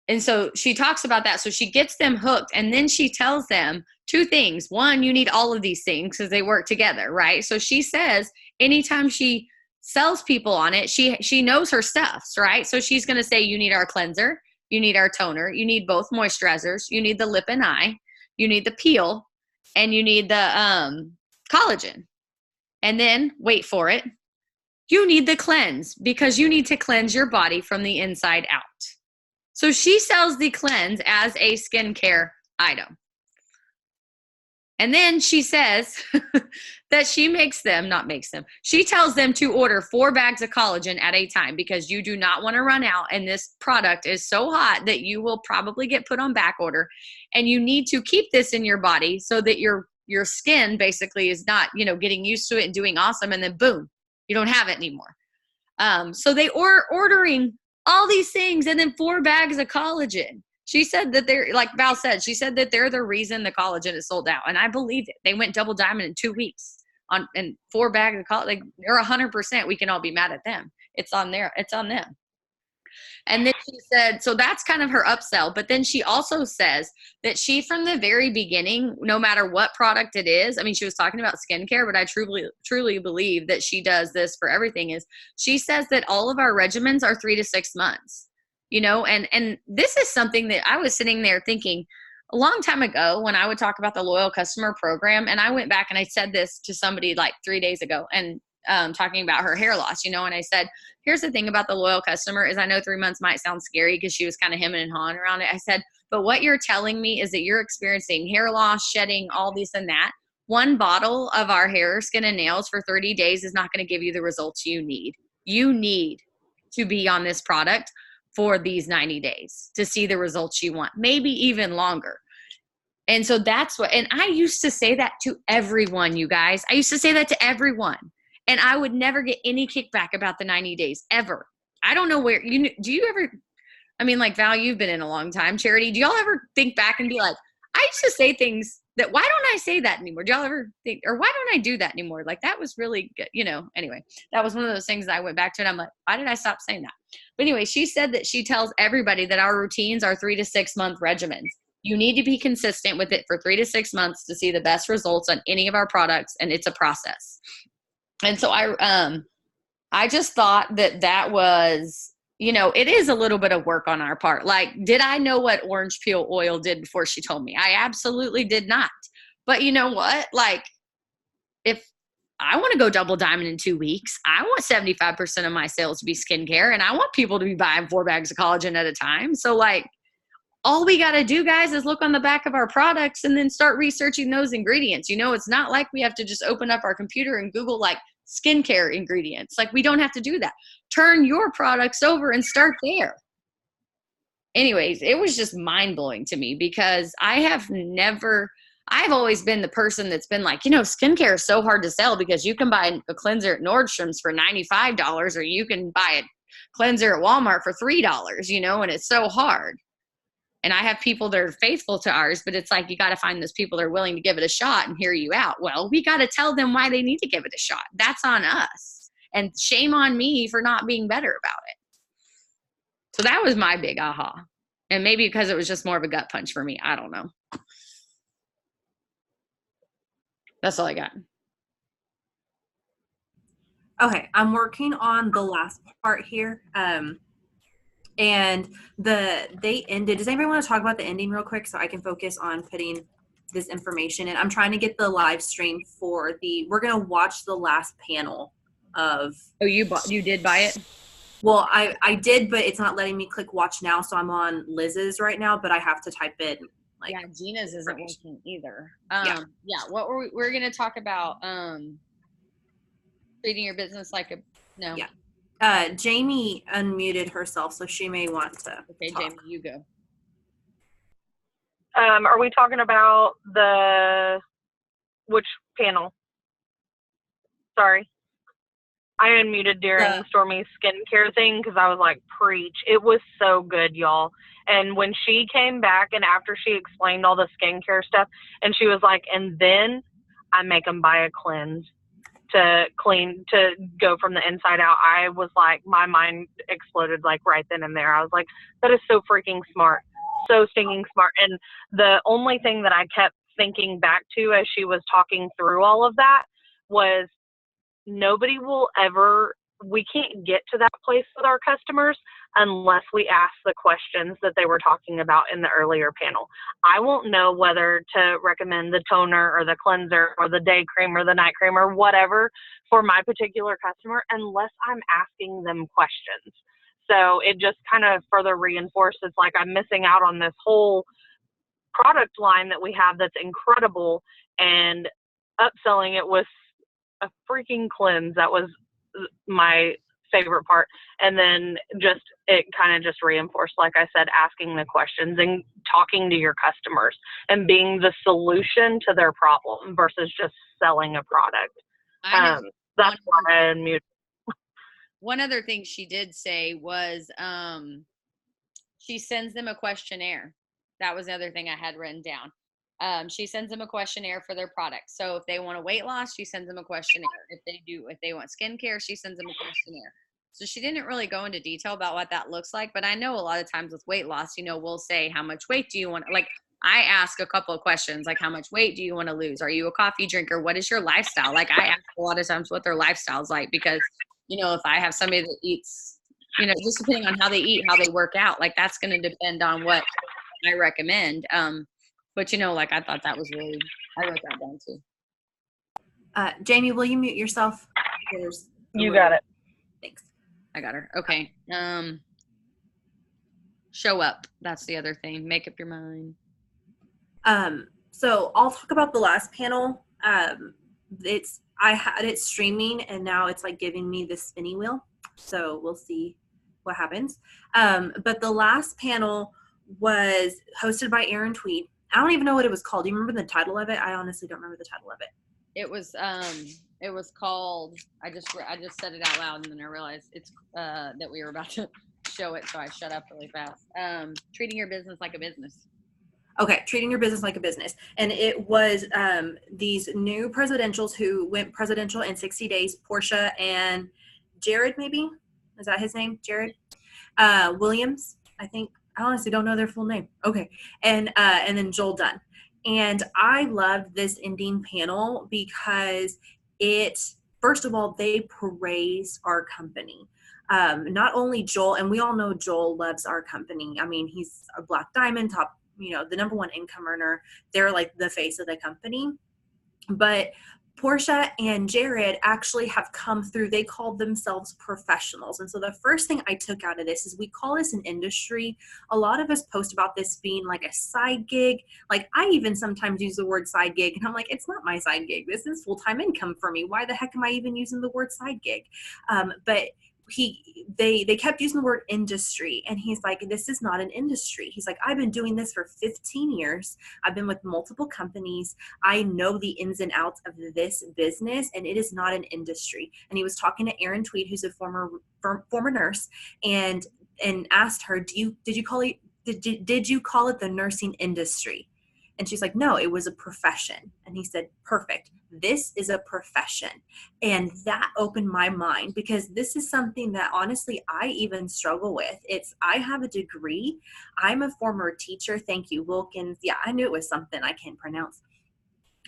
And so she talks about that. So she gets them hooked and then she tells them 2 things. One, you need all of these things because they work together, right? So she says anytime she sells people on it, she knows her stuffs, right? So she's going to say you need our cleanser, you need our toner, you need both moisturizers, you need the lip and eye, you need the peel, and you need the collagen. And then, wait for it, you need the cleanse because you need to cleanse your body from the inside out. So she sells the cleanse as a skincare item. And then she says that she tells them to order 4 bags of collagen at a time because you do not want to run out. And this product is so hot that you will probably get put on back order. And you need to keep this in your body so that your skin basically is not, you know, getting used to it and doing awesome. And then boom, you don't have it anymore. So they are ordering all these things and then 4 bags of collagen. She said that they're, like Val said, she said that they're the reason the collagen is sold out. And I believe it. They went double diamond in 2 weeks and 4 bags of collagen. Like, they're 100%. We can all be mad at them. It's on them. And then she said, so that's kind of her upsell. But then she also says that she, from the very beginning, no matter what product it is, I mean, she was talking about skincare, but I truly believe that she does this for everything, is she says that all of our regimens are 3 to 6 months, you know, and this is something that I was sitting there thinking a long time ago when I would talk about the loyal customer program. And I went back and I said this to somebody like 3 days ago and talking about her hair loss, you know, and I said, here's the thing about the loyal customer is I know 3 months might sound scary because she was kind of hemming and hawing around it. I said, but what you're telling me is that you're experiencing hair loss, shedding, all this and that. 1 bottle of our hair, skin, and nails for 30 days is not going to give you the results you need. You need to be on this product for these 90 days to see the results you want, maybe even longer. And so that's what, and I used to say that to everyone, you guys. I used to say that to everyone. And I would never get any kickback about the 90 days ever. I don't know where do you ever, I mean, like Val, you've been in a long time. Charity, do y'all ever think back and be like, I used to say things that, why don't I say that anymore? Do y'all ever think, or why don't I do that anymore? Like, that was really good. You know, anyway, that was one of those things that I went back to and I'm like, why did I stop saying that? But anyway, she said that she tells everybody that our routines are 3 to 6 month regimens. You need to be consistent with it for 3 to 6 months to see the best results on any of our products. And it's a process. And so I just thought that was, you know, it is a little bit of work on our part. Like, did I know what orange peel oil did before she told me? I absolutely did not. But you know what? Like, if I want to go double diamond in 2 weeks. I want 75% of my sales to be skincare, and I want people to be buying 4 bags of collagen at a time. So like, all we got to do, guys, is look on the back of our products and then start researching those ingredients. You know, it's not like we have to just open up our computer and Google like skincare ingredients. Like, we don't have to do that. Turn your products over and start there. Anyways, it was just mind blowing to me because I've always been the person that's been like, you know, skincare is so hard to sell because you can buy a cleanser at Nordstrom's for $95 or you can buy a cleanser at Walmart for $3, you know, and it's so hard. And I have people that are faithful to ours, but it's like, you got to find those people that are willing to give it a shot and hear you out. Well, we got to tell them why they need to give it a shot. That's on us. And shame on me for not being better about it. So that was my big aha. And maybe because it was just more of a gut punch for me. I don't know. That's all I got. Okay, I'm working on the last part here. And they ended. Does anybody want to talk about the ending real quick so I can focus on putting this information in? I'm trying to get the live stream for we're going to watch the last panel of. Oh, you did buy it? Well, I did, but it's not letting me click watch now. So I'm on Liz's right now, but I have to type in like. Yeah, Gina's isn't working either. Yeah. What we're going to talk about, treating your business like no. Yeah. Jamie unmuted herself, so she may want to. Okay, talk. Jamie, you go. Are we talking about which panel? Sorry. I unmuted during Stormy's skincare thing because I was like, preach. It was so good, y'all. And when she came back and after she explained all the skincare stuff, and she was like, and then I make them buy a cleanse to go from the inside out. I was like, my mind exploded like right then and there. I was like, that is so freaking smart. So stinking smart. And the only thing that I kept thinking back to as she was talking through all of that was we can't get to that place with our customers unless we ask the questions that they were talking about in the earlier panel. I won't know whether to recommend the toner or the cleanser or the day cream or the night cream or whatever for my particular customer unless I'm asking them questions. So it just kind of further reinforces like I'm missing out on this whole product line that we have that's incredible, and upselling it with a freaking cleanse. That was my favorite part. And then it kind of just reinforced, like I said, asking the questions and talking to your customers and being the solution to their problem versus just selling a product. That's why I unmuted. One other thing she did say was she sends them a questionnaire. That was the other thing I had written down. She sends them a questionnaire for their products. So if they want a weight loss, she sends them a questionnaire. If they want skincare, she sends them a questionnaire. So she didn't really go into detail about what that looks like, but I know a lot of times with weight loss, you know, we'll say, how much weight do you want? Like, I ask a couple of questions, like, how much weight do you want to lose? Are you a coffee drinker? What is your lifestyle? Like, I ask a lot of times what their lifestyle's like, because, you know, if I have somebody that eats, you know, just depending on how they eat, how they work out, like, that's going to depend on what I recommend. But, you know, like, I thought that was really, I wrote that down too. Jamie, will you mute yourself? You got it. Thanks. I got her. Okay. Show up. That's the other thing. Make up your mind. So I'll talk about the last panel. I had it streaming and now it's like giving me the spinny wheel. So we'll see what happens. But the last panel was hosted by Aaron Tweed. I don't even know what it was called. Do you remember the title of it? I honestly don't remember the title of it. It was called, I just said it out loud and then I realized it's that we were about to show it, so I shut up really fast. Treating your business like a business. Okay, treating your business like a business. And it was these new presidentials who went presidential in 60 days, Portia and Jared, maybe? Is that his name? Jared? Williams, I think. I honestly don't know their full name. Okay. And then Joel Dunn. And I loved this ending panel because first of all, they praise our company. Not only Joel, and we all know Joel loves our company. I mean, he's a Black Diamond, top, you know, the #1 income earner. They're like the face of the company. But Portia and Jared actually have come through, they call themselves professionals. And so the first thing I took out of this is we call this an industry. A lot of us post about this being like a side gig. Like I even sometimes use the word side gig and I'm like, it's not my side gig. This is full-time income for me. Why the heck am I even using the word side gig? But they kept using the word industry, and he's like, this is not an industry. He's like, I've been doing this for 15 years. I've been with multiple companies. I know the ins and outs of this business, and it is not an industry. And he was talking to Erin Tweed, who's a former nurse, and asked her, did you call it the nursing industry? And she's like, no, it was a profession. And he said, perfect. This is a profession. And that opened my mind, because this is something that honestly I even struggle with. I have a degree. I'm a former teacher. Thank you, Wilkins. Yeah, I knew it was something I can't pronounce.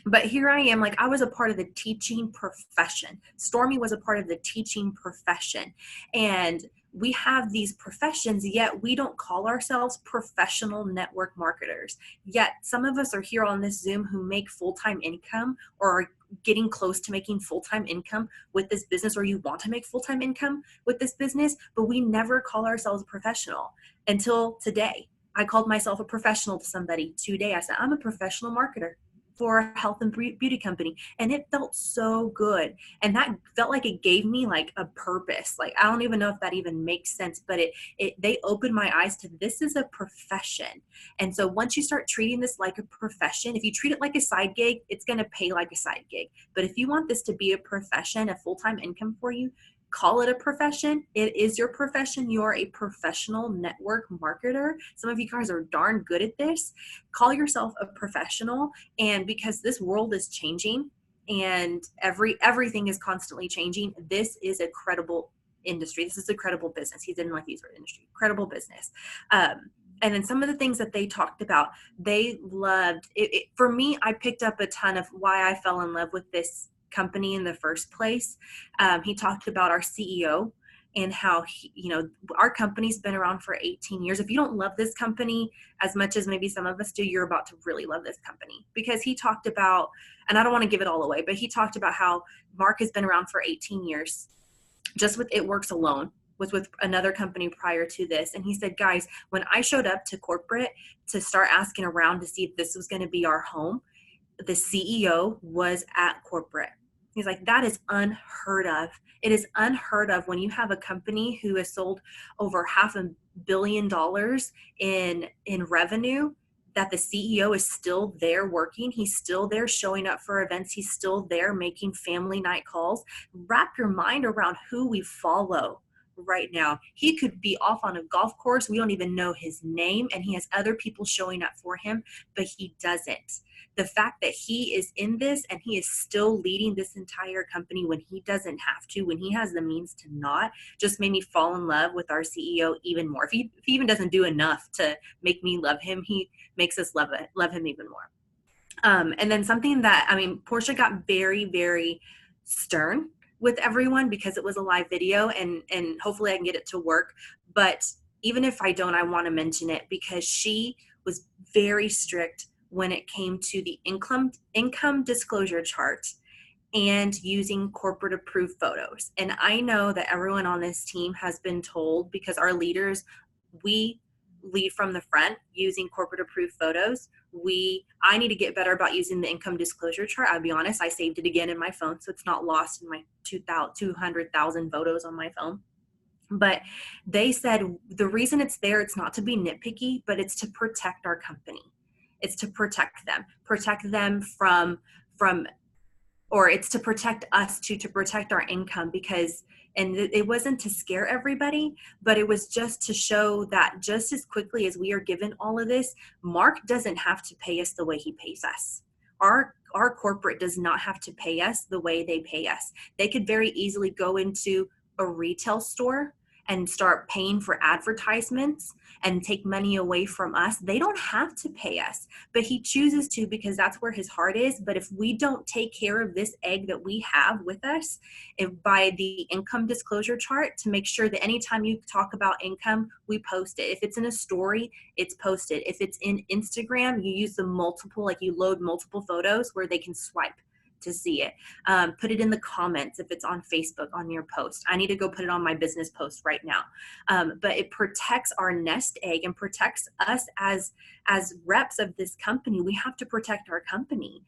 But here I am, like I was a part of the teaching profession. Stormy was a part of the teaching profession. And we have these professions, yet we don't call ourselves professional network marketers. Yet some of us are here on this Zoom who make full-time income, or are getting close to making full-time income with this business, or you want to make full-time income with this business, but we never call ourselves a professional until today. I called myself a professional to somebody today. I said, I'm a professional marketer for a health and beauty company. And it felt so good. And that felt like it gave me like a purpose. Like, I don't even know if that even makes sense, but they opened my eyes to, this is a profession. And so once you start treating this like a profession, if you treat it like a side gig, it's going to pay like a side gig. But if you want this to be a profession, a full-time income for you, call it a profession. It is your profession. You're a professional network marketer. Some of you guys are darn good at this. Call yourself a professional. And because this world is changing and everything is constantly changing, this is a credible industry. This is a credible business. He didn't like these word industry, credible business. And then some of the things that they talked about, they loved it. For me, I picked up a ton of why I fell in love with this company in the first place. He talked about our CEO and how our company's been around for 18 years. If you don't love this company as much as maybe some of us do, you're about to really love this company, because he talked about, and I don't want to give it all away, but he talked about how Mark has been around for 18 years just with It Works alone, was with another company prior to this. And he said, guys, when I showed up to corporate to start asking around to see if this was going to be our home, the CEO was at corporate. He's like, that is unheard of. It is unheard of when you have a company who has sold over $500 million in revenue, that the CEO is still there working. He's still there showing up for events. He's still there making family night calls. Wrap your mind around who we follow right now. He could be off on a golf course. We don't even know his name, and he has other people showing up for him, but he doesn't. The fact that he is in this and he is still leading this entire company when he doesn't have to, when he has the means to not, just made me fall in love with our CEO even more. If he even doesn't do enough to make me love him, he makes us love him even more. And then something that, Portia got very, very stern with everyone because it was a live video, and hopefully I can get it to work. But even if I don't, I want to mention it because she was very strict when it came to the income disclosure chart and using corporate approved photos. And I know that everyone on this team has been told, because our leaders, we lead from the front using corporate approved photos. I need to get better about using the income disclosure chart. I'll be honest, I saved it again in my phone, so it's not lost in my 200,000 photos on my phone. But they said the reason it's there, it's not to be nitpicky, but it's to protect our company. It's to protect them from, or it's to protect us to protect our income, because, and it wasn't to scare everybody, but it was just to show that just as quickly as we are given all of this, Mark doesn't have to pay us the way he pays us. Our corporate does not have to pay us the way they pay us. They could very easily go into a retail store and start paying for advertisements and take money away from us. They don't have to pay us, but he chooses to because that's where his heart is. But if we don't take care of this egg that we have with us, by the income disclosure chart, to make sure that anytime you talk about income, we post it. If it's in a story, it's posted. If it's in Instagram, you use the multiple, like you load multiple photos where they can swipe to see it. Put it in the comments if it's on Facebook on your post. I need to go put it on my business post right now. But it protects our nest egg and protects us as reps of this company. We have to protect our company.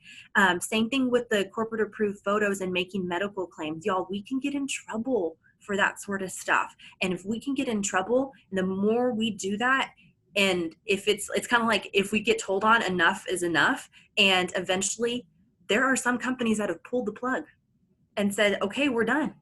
Same thing with the corporate approved photos and making medical claims. Y'all, we can get in trouble for that sort of stuff. And if we can get in trouble, the more we do that, and if it's kind of like if we get told on, enough is enough. And eventually there are some companies that have pulled the plug and said, okay, we're done.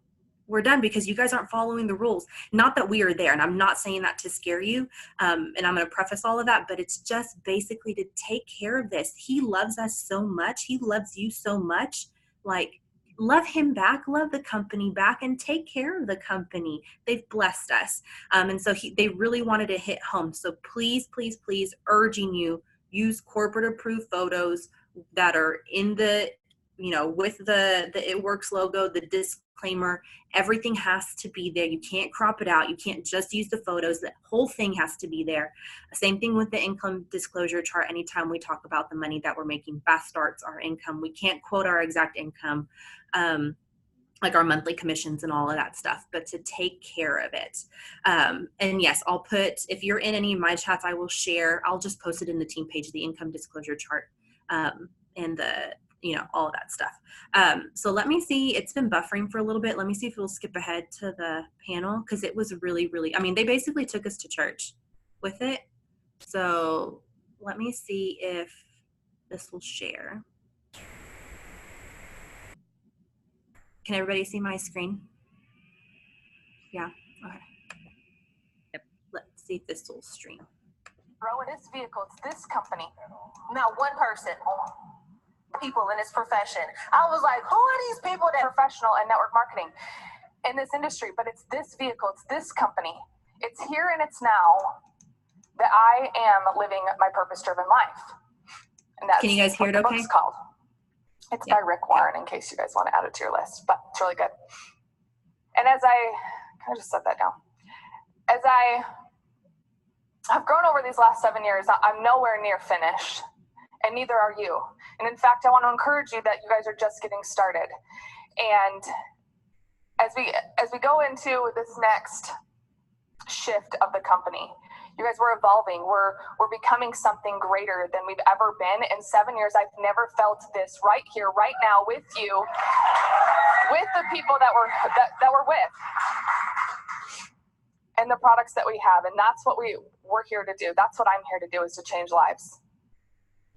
We're done because you guys aren't following the rules. Not that we are there. And I'm not saying that to scare you. And I'm going to preface all of that, but it's just basically to take care of this. He loves us so much. He loves you so much. Like, love him back, love the company back, and take care of the company. They've blessed us. And so they really wanted to hit home. So please, please, please, urging you, use corporate approved photos that are in the, with the It Works logo, the disclaimer. Everything has to be there. You can't crop it out. You can't just use the photos. The whole thing has to be there. Same thing with the income disclosure chart. Anytime we talk about the money that we're making, fast starts our income. We can't quote our exact income, like our monthly commissions and all of that stuff, but to take care of it. And yes, I'll put, if you're in any of my chats, I will share, I'll just post it in the team page, the income disclosure chart, and the, all of that stuff. So let me see, it's been buffering for a little bit. Let me see if we'll skip ahead to the panel, because it was really, really, they basically took us to church with it. So let me see if this will share. Can everybody see my screen? Yeah, okay. Yep. Let's see if this will stream. Bro, in this vehicle, it's this company. Not one person. People in this profession. I was like, who are these people that are professional in network marketing in this industry? But it's this vehicle, it's this company. It's here and it's now that I am living my purpose-driven life. And that's Can you guys hear it what the okay? book's called. It's by Rick Warren, in case you guys want to add it to your list, but it's really good. And as can I just set that down? As I have grown over these last 7 years, I'm nowhere near finished, and neither are you. And in fact, I want to encourage you that you guys are just getting started. And as we go into this next shift of the company, you guys, we're evolving. We're becoming something greater than we've ever been. In 7 years, I've never felt this right here, right now, with you, with the people that we're with, and the products that we have. And that's what we're here to do. That's what I'm here to do, is to change lives.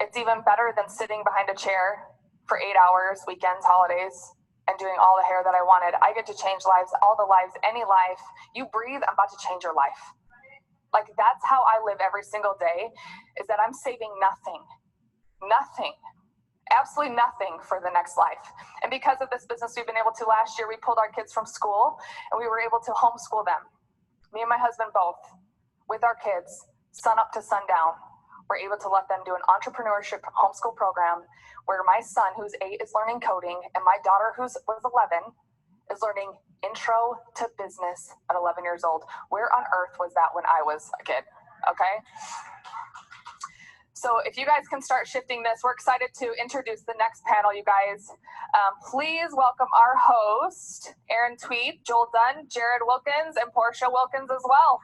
It's even better than sitting behind a chair for 8 hours, weekends, holidays, and doing all the hair that I wanted. I get to change lives, all the lives, any life you breathe. I'm about to change your life. Like, that's how I live every single day, is that I'm saving nothing, absolutely nothing for the next life. And because of this business we've been able to, last year, we pulled our kids from school and we were able to homeschool them. Me and my husband both, with our kids, sun up to sundown. We're able to let them do an entrepreneurship homeschool program where my son, who's 8, is learning coding, and my daughter, who was 11, is learning intro to business at 11 years old. Where on earth was that when I was a kid? Okay. So if you guys can start shifting this, we're excited to introduce the next panel, you guys. Please welcome our host, Aaron Tweed, Joel Dunn, Jared Wilkins, and Portia Wilkins as well.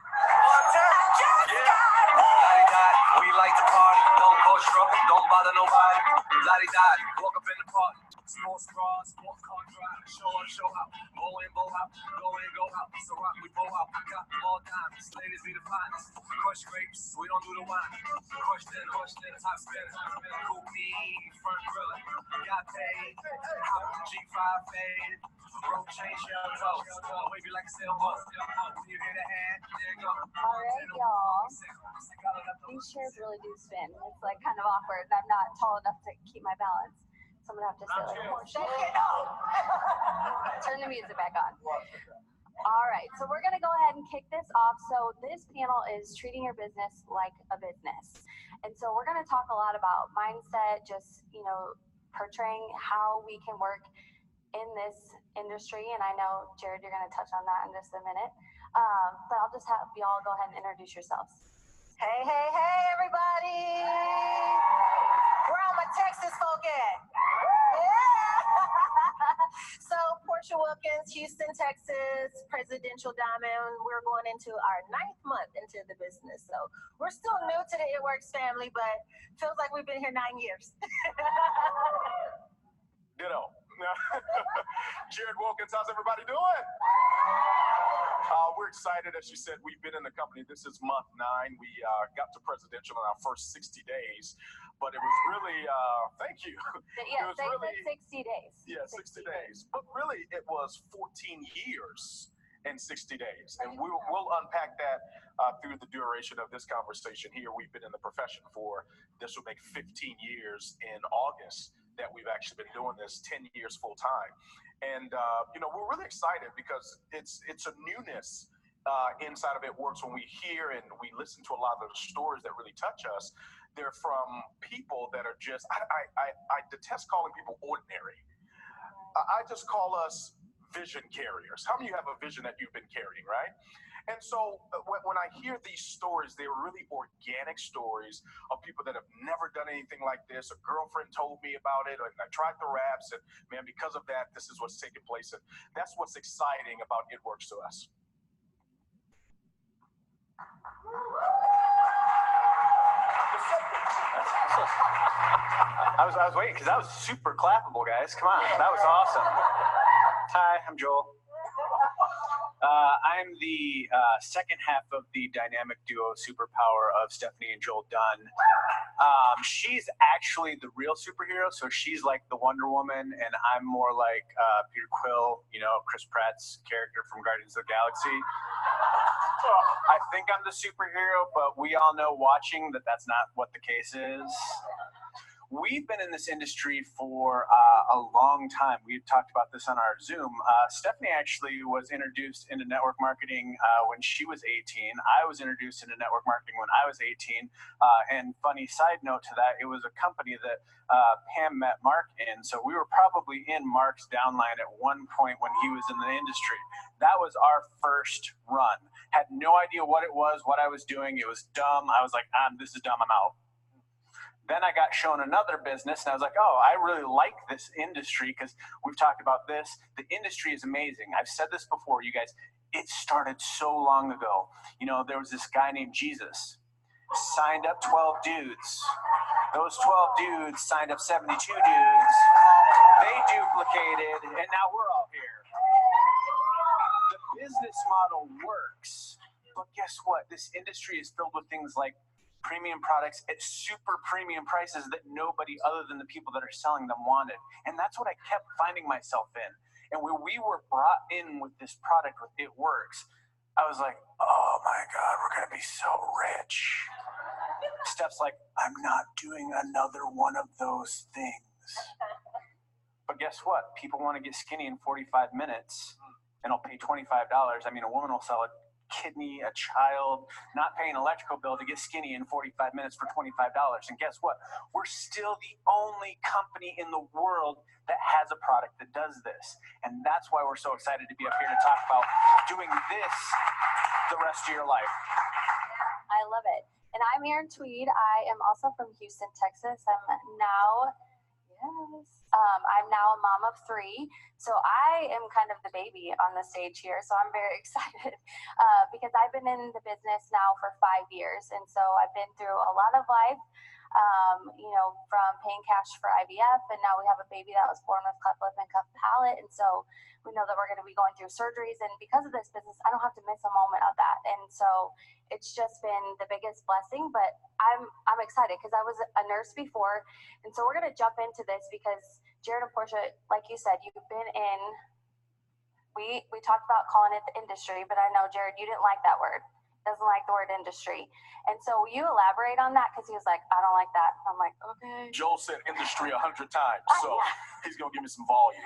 We like to party, don't cause trouble, don't bother nobody. La-di-da, walk up in the party. Small straws, small contract, show up, show out. Go in, go out, go in, go out. So rock, we go out. Got more diamonds, ladies be the finest. Crush grapes, we don't do the wine. Crushed in, top spin. Cool me, front griller. Got paid, hop the G5 fade. Rope change your toes, wavy like a sailboat. When you hear the hand, there you go. All right, y'all. These chairs really do spin. It's like kind of awkward. I'm not tall enough to keep my balance. So I'm gonna have to sit like more. Turn the music back on. All right, so we're gonna go ahead and kick this off. So this panel is treating your business like a business. And so we're gonna talk a lot about mindset, just, portraying how we can work in this industry. And I know, Jared, you're gonna touch on that in just a minute. But I'll just have y'all go ahead and introduce yourselves. Hey, everybody. Where all my Texas folk at? Yeah. Texas Presidential Diamond. We're going into our 9th month into the business. So we're still new to the It Works family, but feels like we've been here 9 years. Ditto. Jared Wilkins, how's everybody doing? We're excited. As you said, we've been in the company. This is month 9. We got to presidential in our first 60 days, but it was really, thank you. Yes, It was really, 60 days. Yeah, 60 days. But really, it was 14 years in 60 days. And we'll unpack that through the duration of this conversation here. We've been in the profession for, this will make 15 years in August that we've actually been doing this, 10 years full time. And, we're really excited because it's a newness inside of It Works when we hear and we listen to a lot of the stories that really touch us. They're from people that are just, I detest calling people ordinary. I just call us vision carriers. How many of you have a vision that you've been carrying, right? And so when I hear these stories, they're really organic stories of people that have never done anything like this. A girlfriend told me about it, and I tried the wraps, and man, because of that, this is what's taking place. And that's what's exciting about It Works to us. I was waiting because that was super clappable, guys. Come on, that was awesome. Hi, I'm Joel. I'm the second half of the dynamic duo superpower of Stephanie and Joel Dunn. She's actually the real superhero, so she's like the Wonder Woman, and I'm more like Peter Quill, Chris Pratt's character from Guardians of the Galaxy. I think I'm the superhero, but we all know watching that that's not what the case is. We've been in this industry for a long time. We've talked about this on our Zoom. Stephanie actually was introduced into network marketing when she was 18. I was introduced into network marketing when I was 18. And funny side note to that, it was a company that Pam met Mark in. So we were probably in Mark's downline at one point when he was in the industry. That was our first run. Had no idea what it was, what I was doing. It was dumb. I was like, this is dumb, I'm out. Then I got shown another business, and I was like, oh, I really like this industry because we've talked about this. The industry is amazing. I've said this before, you guys. It started so long ago. There was this guy named Jesus. Signed up 12 dudes. Those 12 dudes signed up 72 dudes. They duplicated, and now we're all here. The business model works, but guess what? This industry is filled with things like premium products at super premium prices that nobody other than the people that are selling them wanted. And that's what I kept finding myself in. And when we were brought in with this product, with It Works, I was like, oh my God, we're going to be so rich. Steph's like, I'm not doing another one of those things. But guess what? People want to get skinny in 45 minutes and I'll pay $25. I mean, a woman will sell a kidney, a child, not paying an electrical bill to get skinny in 45 minutes for $25. And guess what? We're still the only company in the world that has a product that does this. And that's why we're so excited to be up here to talk about doing this the rest of your life. I love it. And I'm Erin Tweed. I am also from Houston, Texas. I'm now a mom of 3. So I am kind of the baby on the stage here. So I'm very excited because I've been in the business now for 5 years. And so I've been through a lot of life, from paying cash for IVF. And now we have a baby that was born with cleft lip and cleft palate. And so we know that we're going to be going through surgeries. And because of this business, I don't have to miss a moment of that. And so it's just been the biggest blessing. But I'm excited because I was a nurse before. And so we're going to jump into this because Jared and Portia, like you said, you've been in, we talked about calling it the industry, but I know, Jared, you didn't like that word. Doesn't like the word industry. And so will you elaborate on that? Because he was like, I don't like that. I'm like, okay. Joel said industry 100 times, so he's going to give me some volume.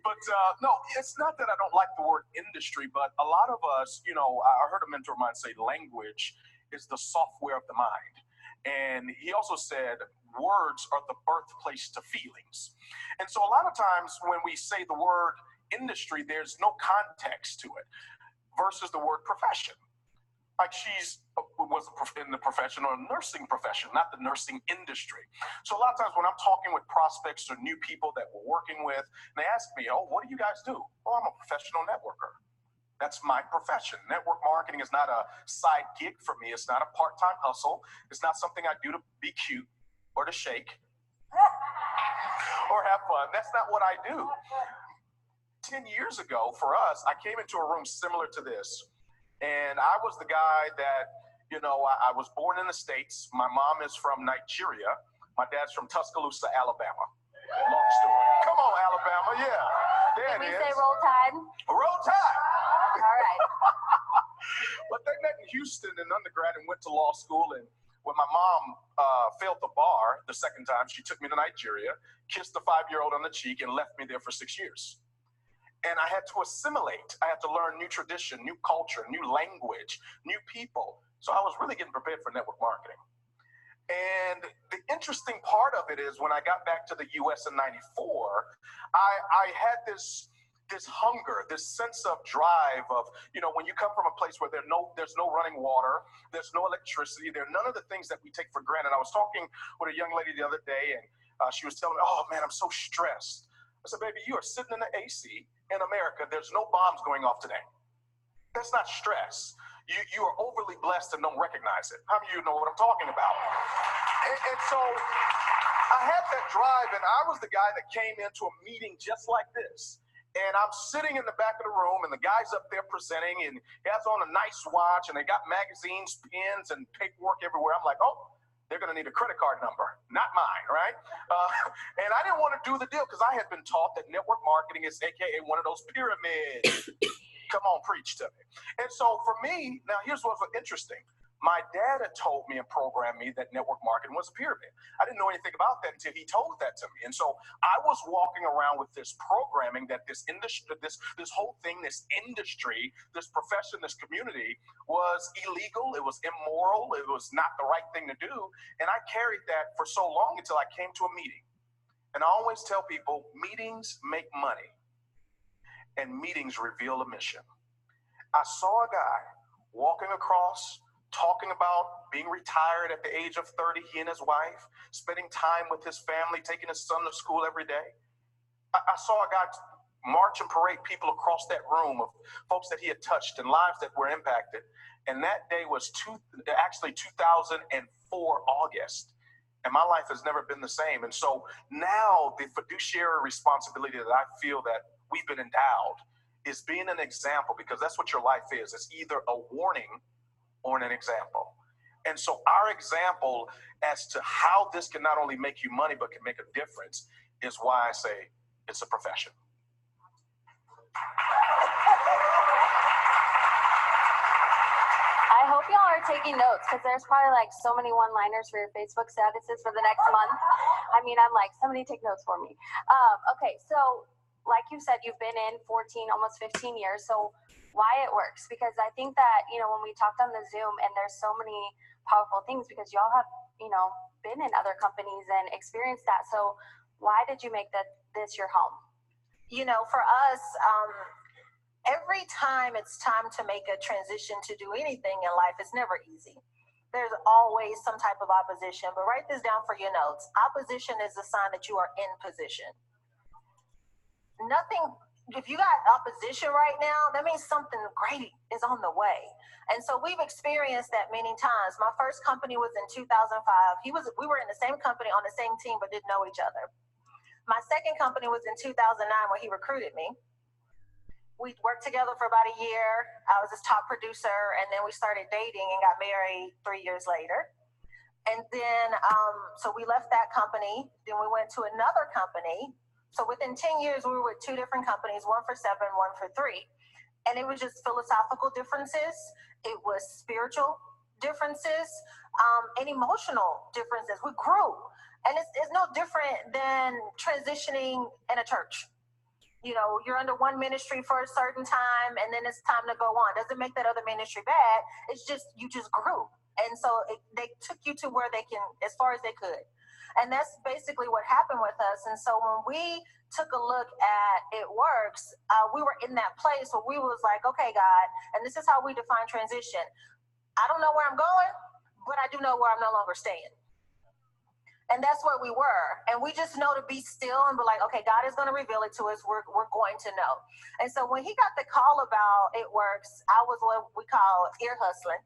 But no, it's not that I don't like the word industry, but a lot of us, I heard a mentor of mine say language is the software of the mind. And he also said words are the birthplace to feelings. And so a lot of times when we say the word industry, there's no context to it versus the word profession. Like was in the profession or nursing profession, not the nursing industry. So a lot of times when I'm talking with prospects or new people that we're working with, and they ask me, oh, what do you guys do? Oh, I'm a professional networker. That's my profession. Network marketing is not a side gig for me. It's not a part-time hustle. It's not something I do to be cute or to shake or have fun. That's not what I do. 10 years ago for us, I came into a room similar to this. And I was the guy that, I was born in the States. My mom is from Nigeria. My dad's from Tuscaloosa, Alabama. Long story. Come on, Alabama. Yeah. There Can we it is. say roll tide? Roll Tide. All right. But they met in Houston in undergrad and went to law school. And when my mom failed the bar the second time, she took me to Nigeria, kissed the 5-year-old on the cheek, and left me there for 6 years. And I had to assimilate. I had to learn new tradition, new culture, new language, new people. So I was really getting prepared for network marketing. And the interesting part of it is when I got back to the U.S. in '94, I had this hunger, this sense of drive of, when you come from a place where there's no running water, there's no electricity, there are none of the things that we take for granted. I was talking with a young lady the other day, and she was telling me, oh man, I'm so stressed. I said, baby, you are sitting in the AC in America. There's no bombs going off today. That's not stress. You are overly blessed and don't recognize it. How many of you know what I'm talking about? And so I had that drive, and I was the guy that came into a meeting just like this. And I'm sitting in the back of the room, and the guy's up there presenting, and he has on a nice watch, and they got magazines, pens, and paperwork everywhere. I'm like, oh, they're going to need a credit card number, not mine, right? And I didn't want to do the deal because I had been taught that network marketing is AKA one of those pyramids. Come on, preach to me. And so for me, now here's what's interesting. My dad had told me and programmed me that network marketing was a pyramid. I didn't know anything about that until he told that to me. And so I was walking around with this programming that this industry, this whole thing, this industry, this profession, this community was illegal. It was immoral. It was not the right thing to do. And I carried that for so long until I came to a meeting. And I always tell people, meetings make money and meetings reveal a mission. I saw a guy walking across, talking about being retired at the age of 30, he and his wife, spending time with his family, taking his son to school every day. I saw a guy march and parade people across that room of folks that he had touched and lives that were impacted. And that day was 2004 August. And my life has never been the same. And so now the fiduciary responsibility that I feel that we've been endowed is being an example, because that's what your life is. It's either a warning or an example. And so our example as to how this can not only make you money, but can make a difference is why I say it's a profession. I hope y'all are taking notes because there's probably like so many one-liners for your Facebook statuses for the next month. I mean, I'm like, somebody take notes for me. Okay, so like you said, you've been in 14, almost 15 years. So why it works? Because I think that, when we talked on the Zoom, and there's so many powerful things because y'all have, been in other companies and experienced that. So why did you make this your home? For us, every time it's time to make a transition to do anything in life, it's never easy. There's always some type of opposition, but write this down for your notes. Opposition is a sign that you are in position. If you got opposition right now, that means something great is on the way. And so we've experienced that many times. My first company was in 2005. We were in the same company on the same team, but didn't know each other. My second company was in 2009 where he recruited me. We worked together for about a year. I was his top producer, and then we started dating and got married 3 years later. And then, so we left that company. Then we went to another company. So within 10 years, we were with 2 different companies, one for 7, one for 3. And it was just philosophical differences. It was spiritual differences, and emotional differences. We grew. And it's no different than transitioning in a church. You're under one ministry for a certain time, and then it's time to go on. Doesn't make that other ministry bad. It's just, you just grew. And so they took you to where they can, as far as they could. And that's basically what happened with us. And so when we took a look at It Works, we were in that place where we was like, okay, God, and this is how we define transition. I don't know where I'm going, but I do know where I'm no longer staying. And that's where we were. And we just know to be still and be like, okay, God is going to reveal it to us. We're going to know. And so when he got the call about It Works, I was what we call ear hustling.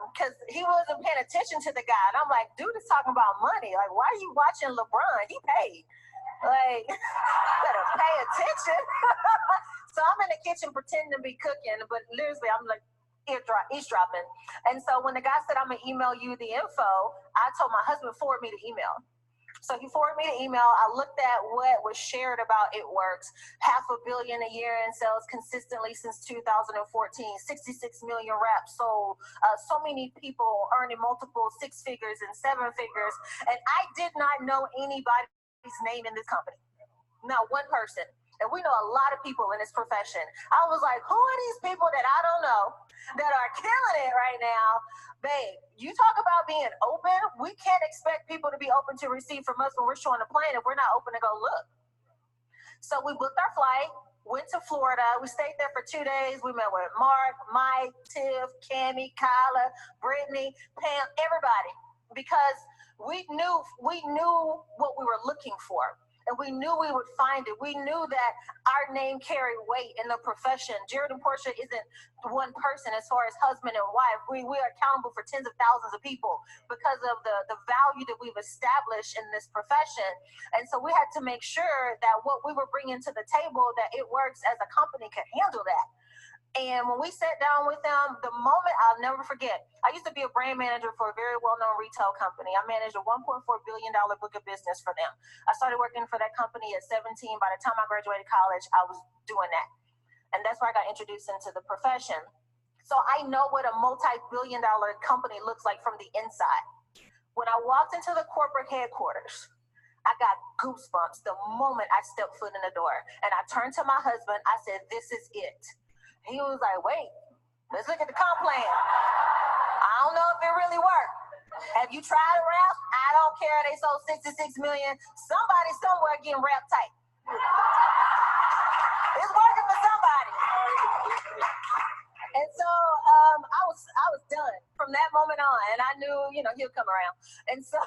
Because he wasn't paying attention to the guy. And I'm like, dude is talking about money. Like, why are you watching LeBron? He paid. Like, better pay attention. So I'm in the kitchen pretending to be cooking, but literally I'm like, eavesdropping. And so when the guy said, I'm gonna email you the info, I told my husband forward me the email. So he forwarded me the email. I looked at what was shared about It Works. $500 million a year in sales consistently since 2014. 66 million wraps sold. So many people earning multiple 6 figures and 7 figures. And I did not know anybody's name in this company. Not one person. And we know a lot of people in this profession. I was like, who are these people that I don't know that are killing it right now? Babe, you talk about being open. We can't expect people to be open to receive from us when we're showing the plane if we're not open to go look. So we booked our flight, went to Florida. We stayed there for 2 days. We met with Mark, Mike, Tiff, Cammie, Kyla, Brittany, Pam, everybody, because we knew what we were looking for. And we knew we would find it. We knew that our name carried weight in the profession. Jared and Portia isn't one person as far as husband and wife. We are accountable for tens of thousands of people because of the value that we've established in this profession. And so we had to make sure that what we were bringing to the table, that It Works as a company could handle that. And when we sat down with them, the moment I'll never forget, I used to be a brand manager for a very well-known retail company. I managed a $1.4 billion book of business for them. I started working for that company at 17. By the time I graduated college, I was doing that. And that's where I got introduced into the profession. So I know what a multi-billion-dollar company looks like from the inside. When I walked into the corporate headquarters, I got goosebumps the moment I stepped foot in the door. And I turned to my husband. I said, this is it. He was like, wait, let's look at the comp plan. I don't know if it really worked. Have you tried a wrap? I don't care. They sold 66 million. Somebody somewhere getting wrapped tight. It's working for somebody. And so I was done from that moment on. And I knew, he'll come around. And so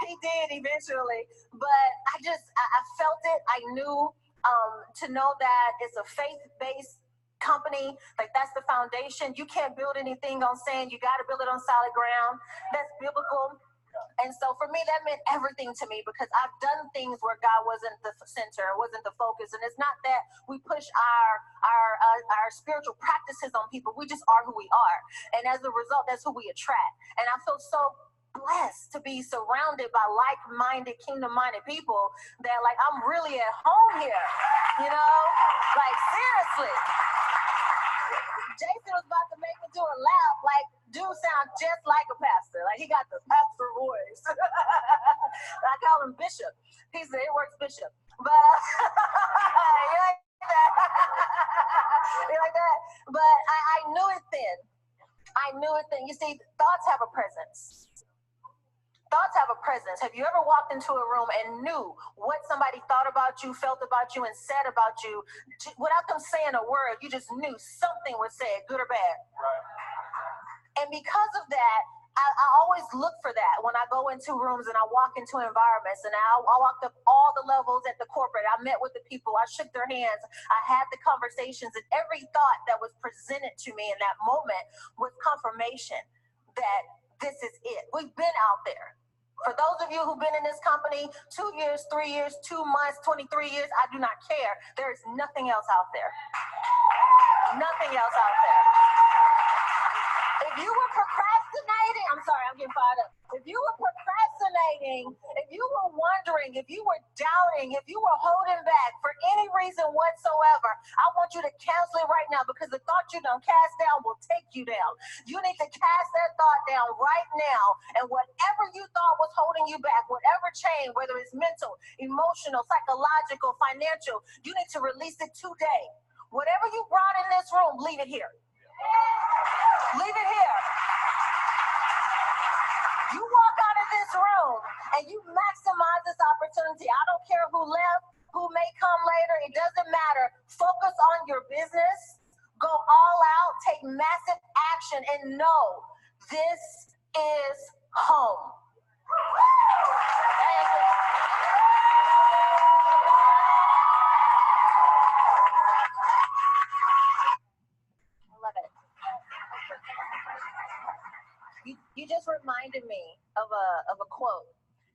he did eventually. But I felt it. I knew to know that it's a faith-based company, like that's the foundation. You can't build anything on sand. You got to build it on solid ground. That's biblical. And so for me, that meant everything to me because I've done things where God wasn't the center, wasn't the focus. And it's not that we push our spiritual practices on people. We just are who we are. And as a result, that's who we attract. And I feel so blessed to be surrounded by like-minded, kingdom-minded people that like, I'm really at home here, like seriously. Jason was about to make me do a laugh. Like, dude sound just like a pastor. Like, he got the pastor voice. I call him Bishop. He said, It Works Bishop. But, you like that? You like that? But I knew it then. I knew it then. You see, thoughts have a presence. Thoughts have a presence. Have you ever walked into a room and knew what somebody thought about you, felt about you, and said about you without them saying a word? You just knew something was said, good or bad. Right. And because of that, I always look for that when I go into rooms and I walk into environments. And I walked up all the levels at the corporate. I met with the people. I shook their hands. I had the conversations. And every thought that was presented to me in that moment was confirmation that this is it. We've been out there. For those of you who've been in this company 2 years, 3 years, 2 months, 23 years, I do not care. There is nothing else out there. Nothing else out there. If you were procrastinating, I'm sorry, I'm getting fired up. If you were procrastinating, if you were wondering, if you were doubting, if you were holding back for any reason whatsoever, I want you to cancel it right now because the thought you don't cast down will take you down. You need to cast that thought down right now, and whatever you thought was holding you back, whatever chain, whether it's mental, emotional, psychological, financial, you need to release it today. Whatever you brought in this room, leave it here. Leave it here. You walk out of this room and you maximize this opportunity. I don't care who left, who may come later. It doesn't matter. Focus on your business. Go all out. Take massive action and know this is home. Thank you. I love it. You just reminded me of a quote,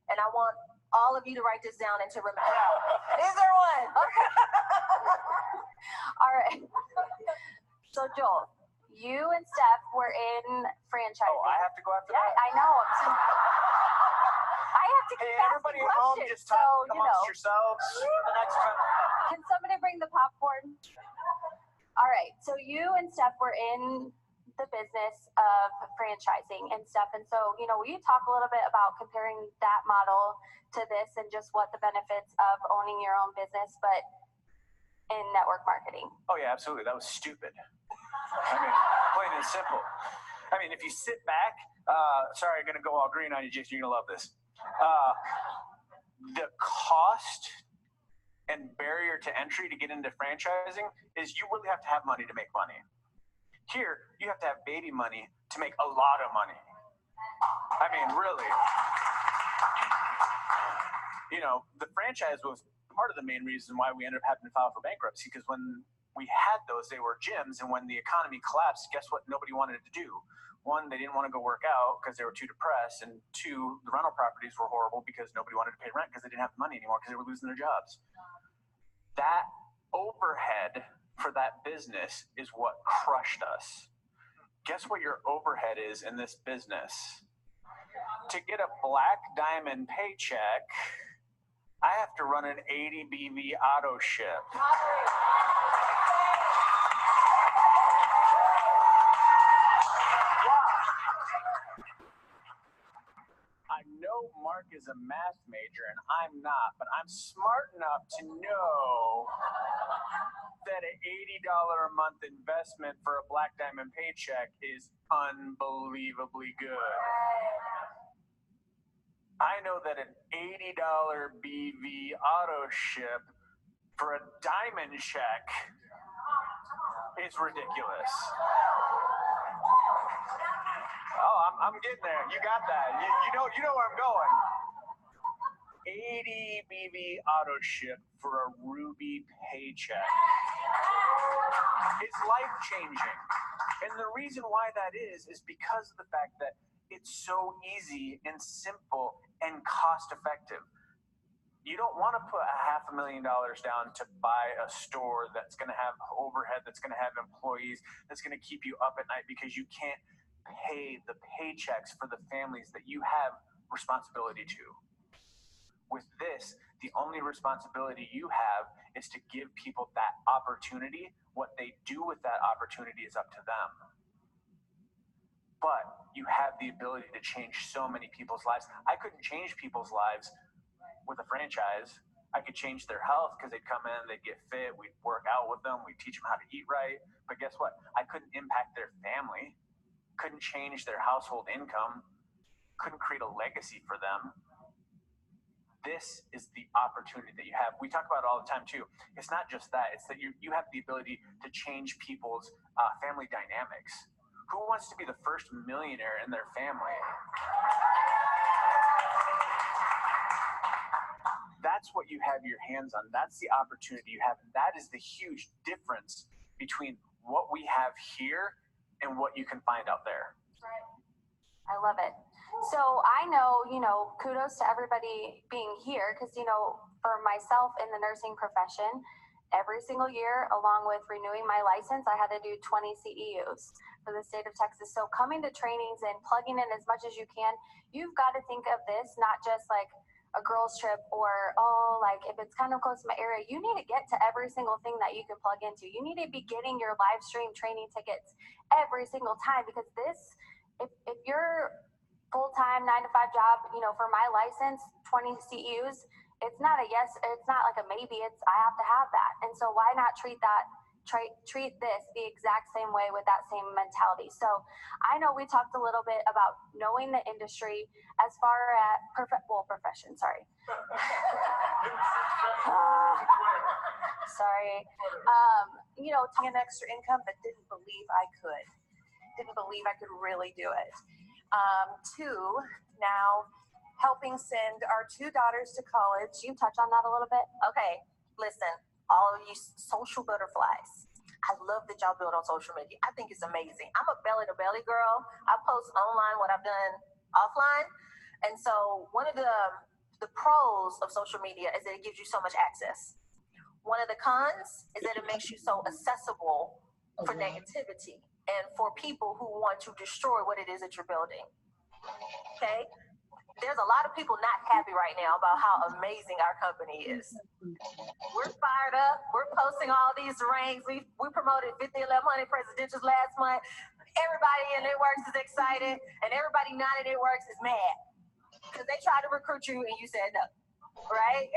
and I want all of you to write this down and to remember. Is there one? Okay. All right. So Joel, you and Steph were in franchising. Oh, I have to go after Yeah, that? I know. I have to keep Hey, asking everybody at home, questions, just talk so amongst yourselves. The next time. Can somebody bring the popcorn? All right. So you and Steph were in the business of franchising and stuff. And so, will you talk a little bit about comparing that model to this and just what the benefits of owning your own business, but in network marketing? Oh, yeah, absolutely. That was stupid. I mean, plain and simple. I mean, if you sit back, sorry, I'm going to go all green on you, Jason. You're going to love this. The cost and barrier to entry to get into franchising is you really have to have money to make money. Here, you have to have baby money to make a lot of money. I mean, really. The franchise was part of the main reason why we ended up having to file for bankruptcy, because when we had those, they were gyms, and when the economy collapsed, guess what nobody wanted to do? One, they didn't want to go work out because they were too depressed, and two, the rental properties were horrible because nobody wanted to pay rent because they didn't have the money anymore because they were losing their jobs. That overhead for that business is what crushed us. Guess what your overhead is in this business? To get a Black Diamond paycheck, I have to run an 80 BV auto ship. I know Mark is a math major and I'm not, but I'm smart enough to know that an $80 a month investment for a Black Diamond paycheck is unbelievably good. I know that an $80 BV auto ship for a diamond check is ridiculous. Oh, I'm getting there. You got that. You know where I'm going. 80 BV auto ship for a Ruby paycheck. It's life-changing. And the reason why that is because of the fact that it's so easy and simple and cost-effective. You don't want to put $500,000 down to buy a store that's going to have overhead, that's going to have employees, that's going to keep you up at night because you can't pay the paychecks for the families that you have responsibility to. With this, the only responsibility you have is to give people that opportunity. What they do with that opportunity is up to them. But you have the ability to change so many people's lives. I couldn't change people's lives with a franchise. I could change their health because they'd come in, they'd get fit, we'd work out with them, we'd teach them how to eat right. But guess what? I couldn't impact their family, couldn't change their household income, couldn't create a legacy for them. This is the opportunity that you have. We talk about it all the time too. It's not just that, it's that you have the ability to change people's family dynamics. Who wants to be the first millionaire in their family? That's what you have your hands on. That's the opportunity you have. And that is the huge difference between what we have here and what you can find out there. Right. I love it. So I know, kudos to everybody being here because, for myself in the nursing profession, every single year, along with renewing my license, I had to do 20 CEUs for the state of Texas. So coming to trainings and plugging in as much as you can, you've got to think of this not just like a girls trip or, if it's kind of close to my area, you need to get to every single thing that you can plug into. You need to be getting your live stream training tickets every single time because if you're full-time 9-to-5 job, for my license, 20 CEUs, it's not a yes, it's not like a maybe, it's I have to have that. And so why not treat this the exact same way with that same mentality? So I know we talked a little bit about knowing the industry as far as profession, sorry. Sorry. An extra income but didn't believe I could. didn't believe I could really do it. Two, now helping send our 2 daughters to college. You touch on that a little bit? Okay, listen, all of you social butterflies. I love that y'all build on social media. I think it's amazing. I'm a belly to belly girl. I post online what I've done offline. And so one of the pros of social media is that it gives you so much access. One of the cons is that it makes you so accessible for negativity and for people who want to destroy what it is that you're building. Okay? There's a lot of people not happy right now about how amazing our company is. We're fired up. We're posting all these ranks. We promoted 50-1100 presidentials last month. Everybody in Networks is excited, and everybody not in Networks is mad because they tried to recruit you and you said no, right?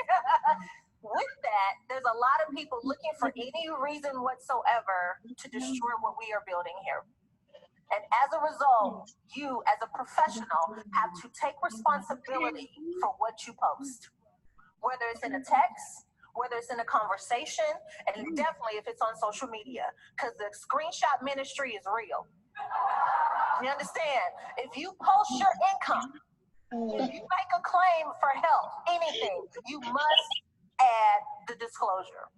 With that, there's a lot of people looking for any reason whatsoever to destroy what we are building here. And as a result, you as a professional have to take responsibility for what you post, whether it's in a text, whether it's in a conversation, and definitely if it's on social media, because the screenshot ministry is real. You understand? If you post your income, if you make a claim for help, anything, you must add the disclosure.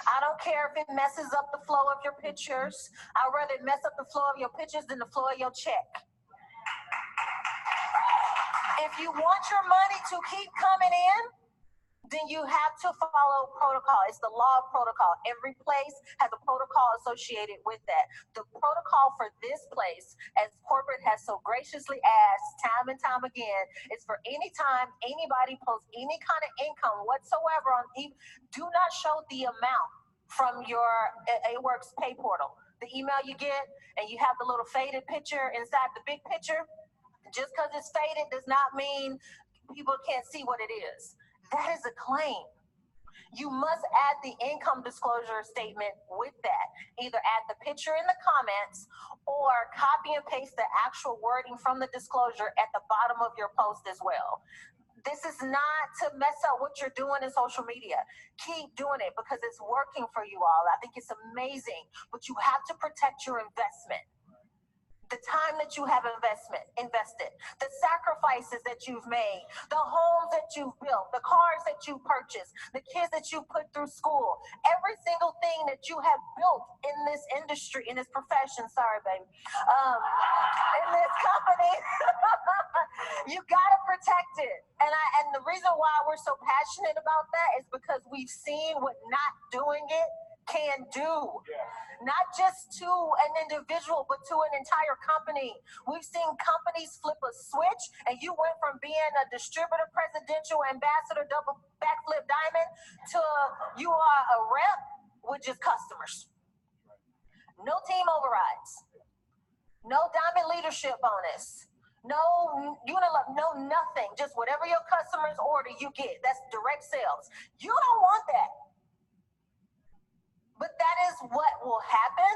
I don't care if it messes up the flow of your pictures. I'd rather it mess up the flow of your pictures than the flow of your check. If you want your money to keep coming in, then you have to follow protocol. It's the law of protocol. Every place has a protocol associated with that. The protocol for this place, as corporate has so graciously asked time and time again, is for any time anybody posts any kind of income whatsoever on do not show the amount from your A-Works pay portal. The email you get and you have the little faded picture inside the big picture, just because it's faded does not mean people can't see what it is. That is a claim. You must add the income disclosure statement with that. Either add the picture in the comments or copy and paste the actual wording from the disclosure at the bottom of your post as well. This is not to mess up what you're doing in social media. Keep doing it because it's working for you all. I think it's amazing, but you have to protect your investment. The time that you have invested, the sacrifices that you've made, the homes that you've built, the cars that you purchased, the kids that you put through school, every single thing that you have built in this industry, in this profession, sorry, baby, in this company, you gotta protect it. And the reason why we're so passionate about that is because we've seen what not doing it can do. Not just to an individual, but to an entire company. We've seen companies flip a switch and you went from being a distributor, presidential, ambassador, double backflip diamond to you are a rep with just customers. No team overrides. No diamond leadership bonus. No Unilever, no nothing. Just whatever your customers order, you get. That's direct sales. You don't want that. But that is what will happen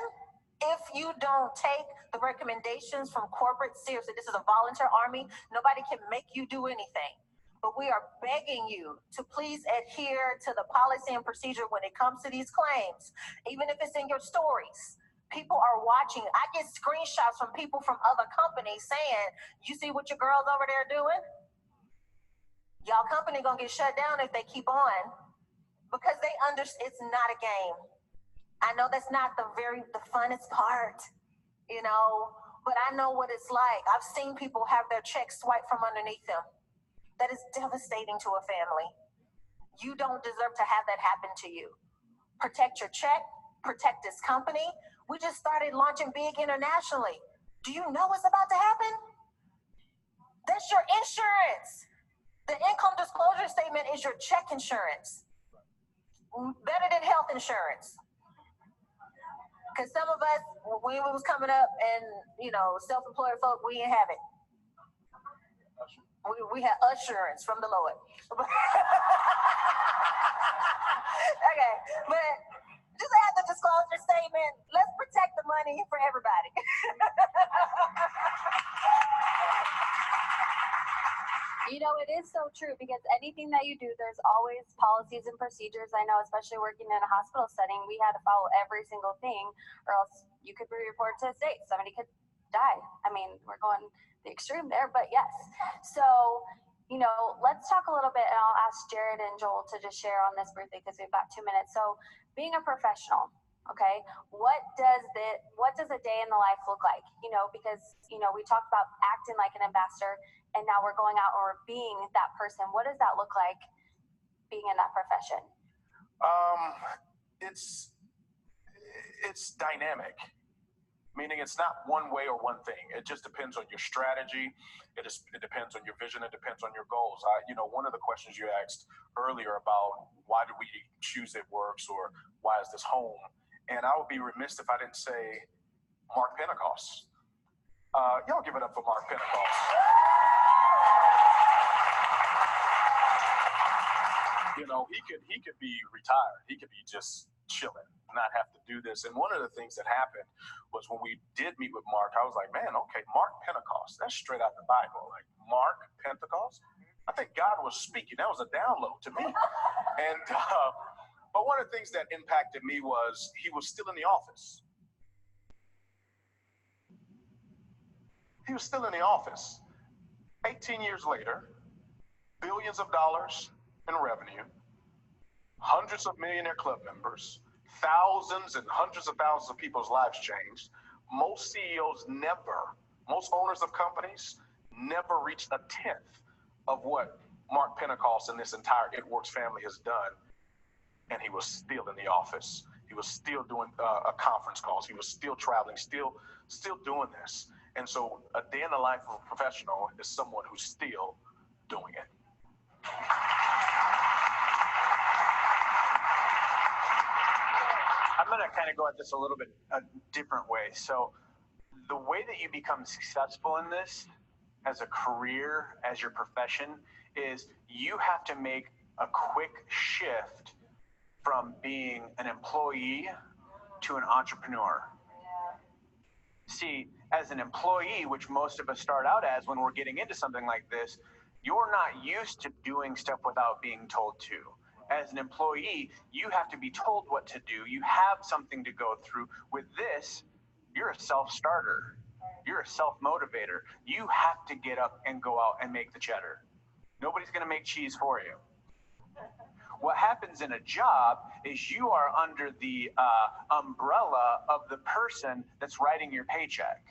if you don't take the recommendations from corporate seriously. This is a volunteer army. Nobody can make you do anything. But we are begging you to please adhere to the policy and procedure when it comes to these claims, even if it's in your stories. People are watching. I get screenshots from people from other companies saying, you see what your girls over there doing? Y'all company gonna get shut down if they keep on, because they understand it's not a game. I know that's not the funnest part, you know, but I know what it's like. I've seen people have their checks swiped from underneath them. That is devastating to a family. You don't deserve to have that happen to you. Protect your check, protect this company. We just started launching big internationally. Do you know what's about to happen? That's your insurance. The income disclosure statement is your check insurance. Better than health insurance. Because some of us, when we was coming up and, you know, self-employed folk, we didn't have it. We had assurance from the Lord. Okay, but just add the disclosure statement. Let's protect the money for everybody. You know, it is so true because anything that you do, there's always policies and procedures. I know, especially working in a hospital setting, we had to follow every single thing or else you could be reported to the state. Somebody could die. I mean, we're going the extreme there, but yes. So, you know, let's talk a little bit, and I'll ask Jared and Joel to just share on this briefly because we've got 2 minutes. So, being a professional, okay, what does a day in the life look like? You know, because, you know, we talked about acting like an ambassador, and now we're going out or being that person. What does that look like being in that profession? It's dynamic, meaning it's not one way or one thing. It just depends on your strategy. It depends on your vision. It depends on your goals. One of the questions you asked earlier about why do we choose It Works or why is this home? And I would be remiss if I didn't say Mark Pentecost. Y'all give it up for Mark Pentecost. You know, he could be retired. He could be just chilling, not have to do this. And one of the things that happened was when we did meet with Mark, I was like, man, okay, Mark Pentecost, that's straight out the Bible. Like, Mark Pentecost? I think God was speaking. That was a download to me. And but one of the things that impacted me was he was still in the office. He was still in the office. 18 years later, billions of dollars in revenue, hundreds of millionaire club members, thousands and hundreds of thousands of people's lives changed. Most CEOs most owners of companies never reached a 10th of what Mark Pentecost and this entire It Works family has done. And he was still in the office. He was still doing conference calls. He was still traveling, still doing this. And so a day in the life of a professional is someone who's still doing it. I'm going to kind of go at this a little bit a different way. So the way that you become successful in this as a career, as your profession, is you have to make a quick shift from being an employee to an entrepreneur. See, as an employee, which most of us start out as when we're getting into something like this, you're not used to doing stuff without being told to. As an employee, you have to be told what to do. You have something to go through. With this, you're a self-starter. You're a self-motivator. You have to get up and go out and make the cheddar. Nobody's going to make cheese for you. What happens in a job is you are under the umbrella of the person that's writing your paycheck.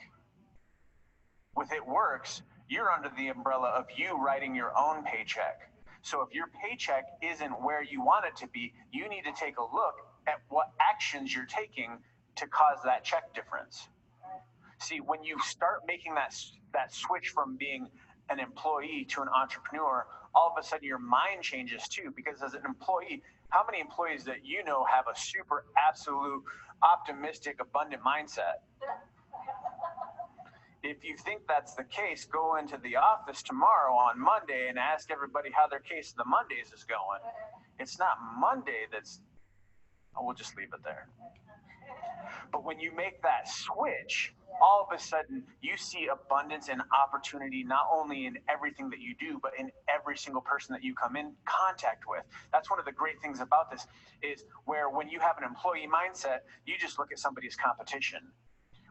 With It Works, you're under the umbrella of you writing your own paycheck. So if your paycheck isn't where you want it to be, you need to take a look at what actions you're taking to cause that check difference. See, when you start making that switch from being an employee to an entrepreneur, all of a sudden your mind changes too, because as an employee, how many employees that you know have a super absolute optimistic, abundant mindset? If you think that's the case, go into the office tomorrow on Monday and ask everybody how their case of the Mondays is going. It's not Monday we'll just leave it there. But when you make that switch, all of a sudden you see abundance and opportunity, not only in everything that you do, but in every single person that you come in contact with. That's one of the great things about this, is where when you have an employee mindset, you just look at somebody as competition.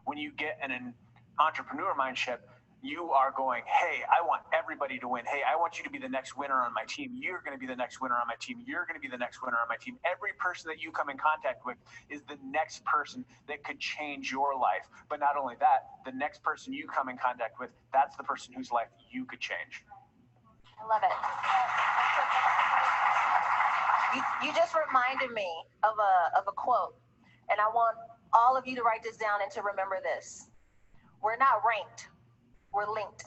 When you get an entrepreneur mindset, you are going, hey, I want everybody to win. Hey, I want you to be the next winner on my team. You're going to be the next winner on my team. You're going to be the next winner on my team. Every person that you come in contact with is the next person that could change your life. But not only that, the next person you come in contact with, that's the person whose life you could change. I love it. You just reminded me of a quote, and I want all of you to write this down and to remember this. We're not ranked. We're linked.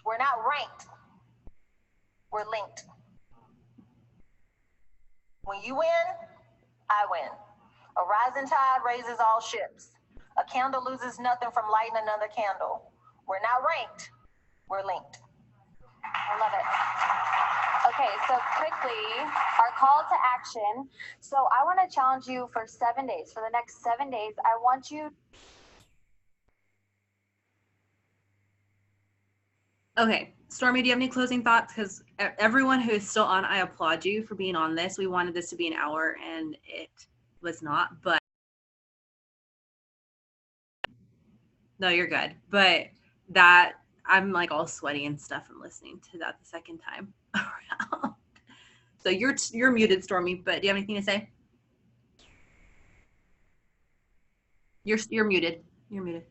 We're not ranked. We're linked. When you win, I win. A rising tide raises all ships. A candle loses nothing from lighting another candle. We're not ranked. We're linked. I love it. Okay, so quickly, our call to action. So I want to challenge you for 7 days. For the next 7 days, I want you. Okay, Stormy, do you have any closing thoughts? Because everyone who is still on, I applaud you for being on this. We wanted this to be an hour, and it was not. But No, you're good. But that I'm like all sweaty and stuff from listening to that the second time around. So you're muted, Stormy. But do you have anything to say? You're muted. You're muted.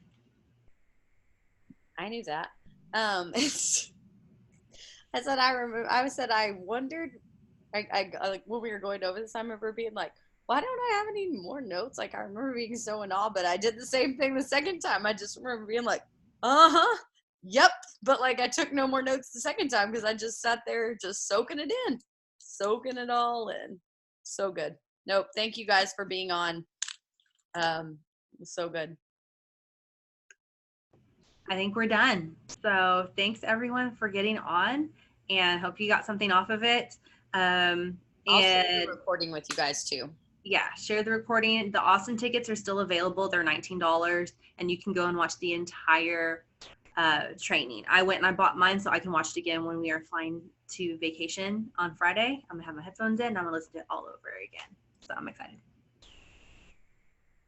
I knew that. I said I wondered. I like when we were going over this. I remember being like, why don't I have any more notes? Like I remember being so in awe, but I did the same thing the second time. I just remember being like, yep. But like I took no more notes the second time because I just sat there just soaking it in, soaking it all in. So good. Nope. Thank you guys for being on. It was so good. I think we're done. So thanks everyone for getting on, and hope you got something off of it. I'll share the recording with you guys too. Yeah, share the recording. The Austin tickets are still available. They're $19, and you can go and watch the entire training. I went and I bought mine so I can watch it again when we are flying to vacation on Friday. I'm gonna have my headphones in and I'm gonna listen to it all over again. So I'm excited.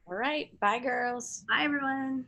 All right. Bye, girls. Bye, everyone.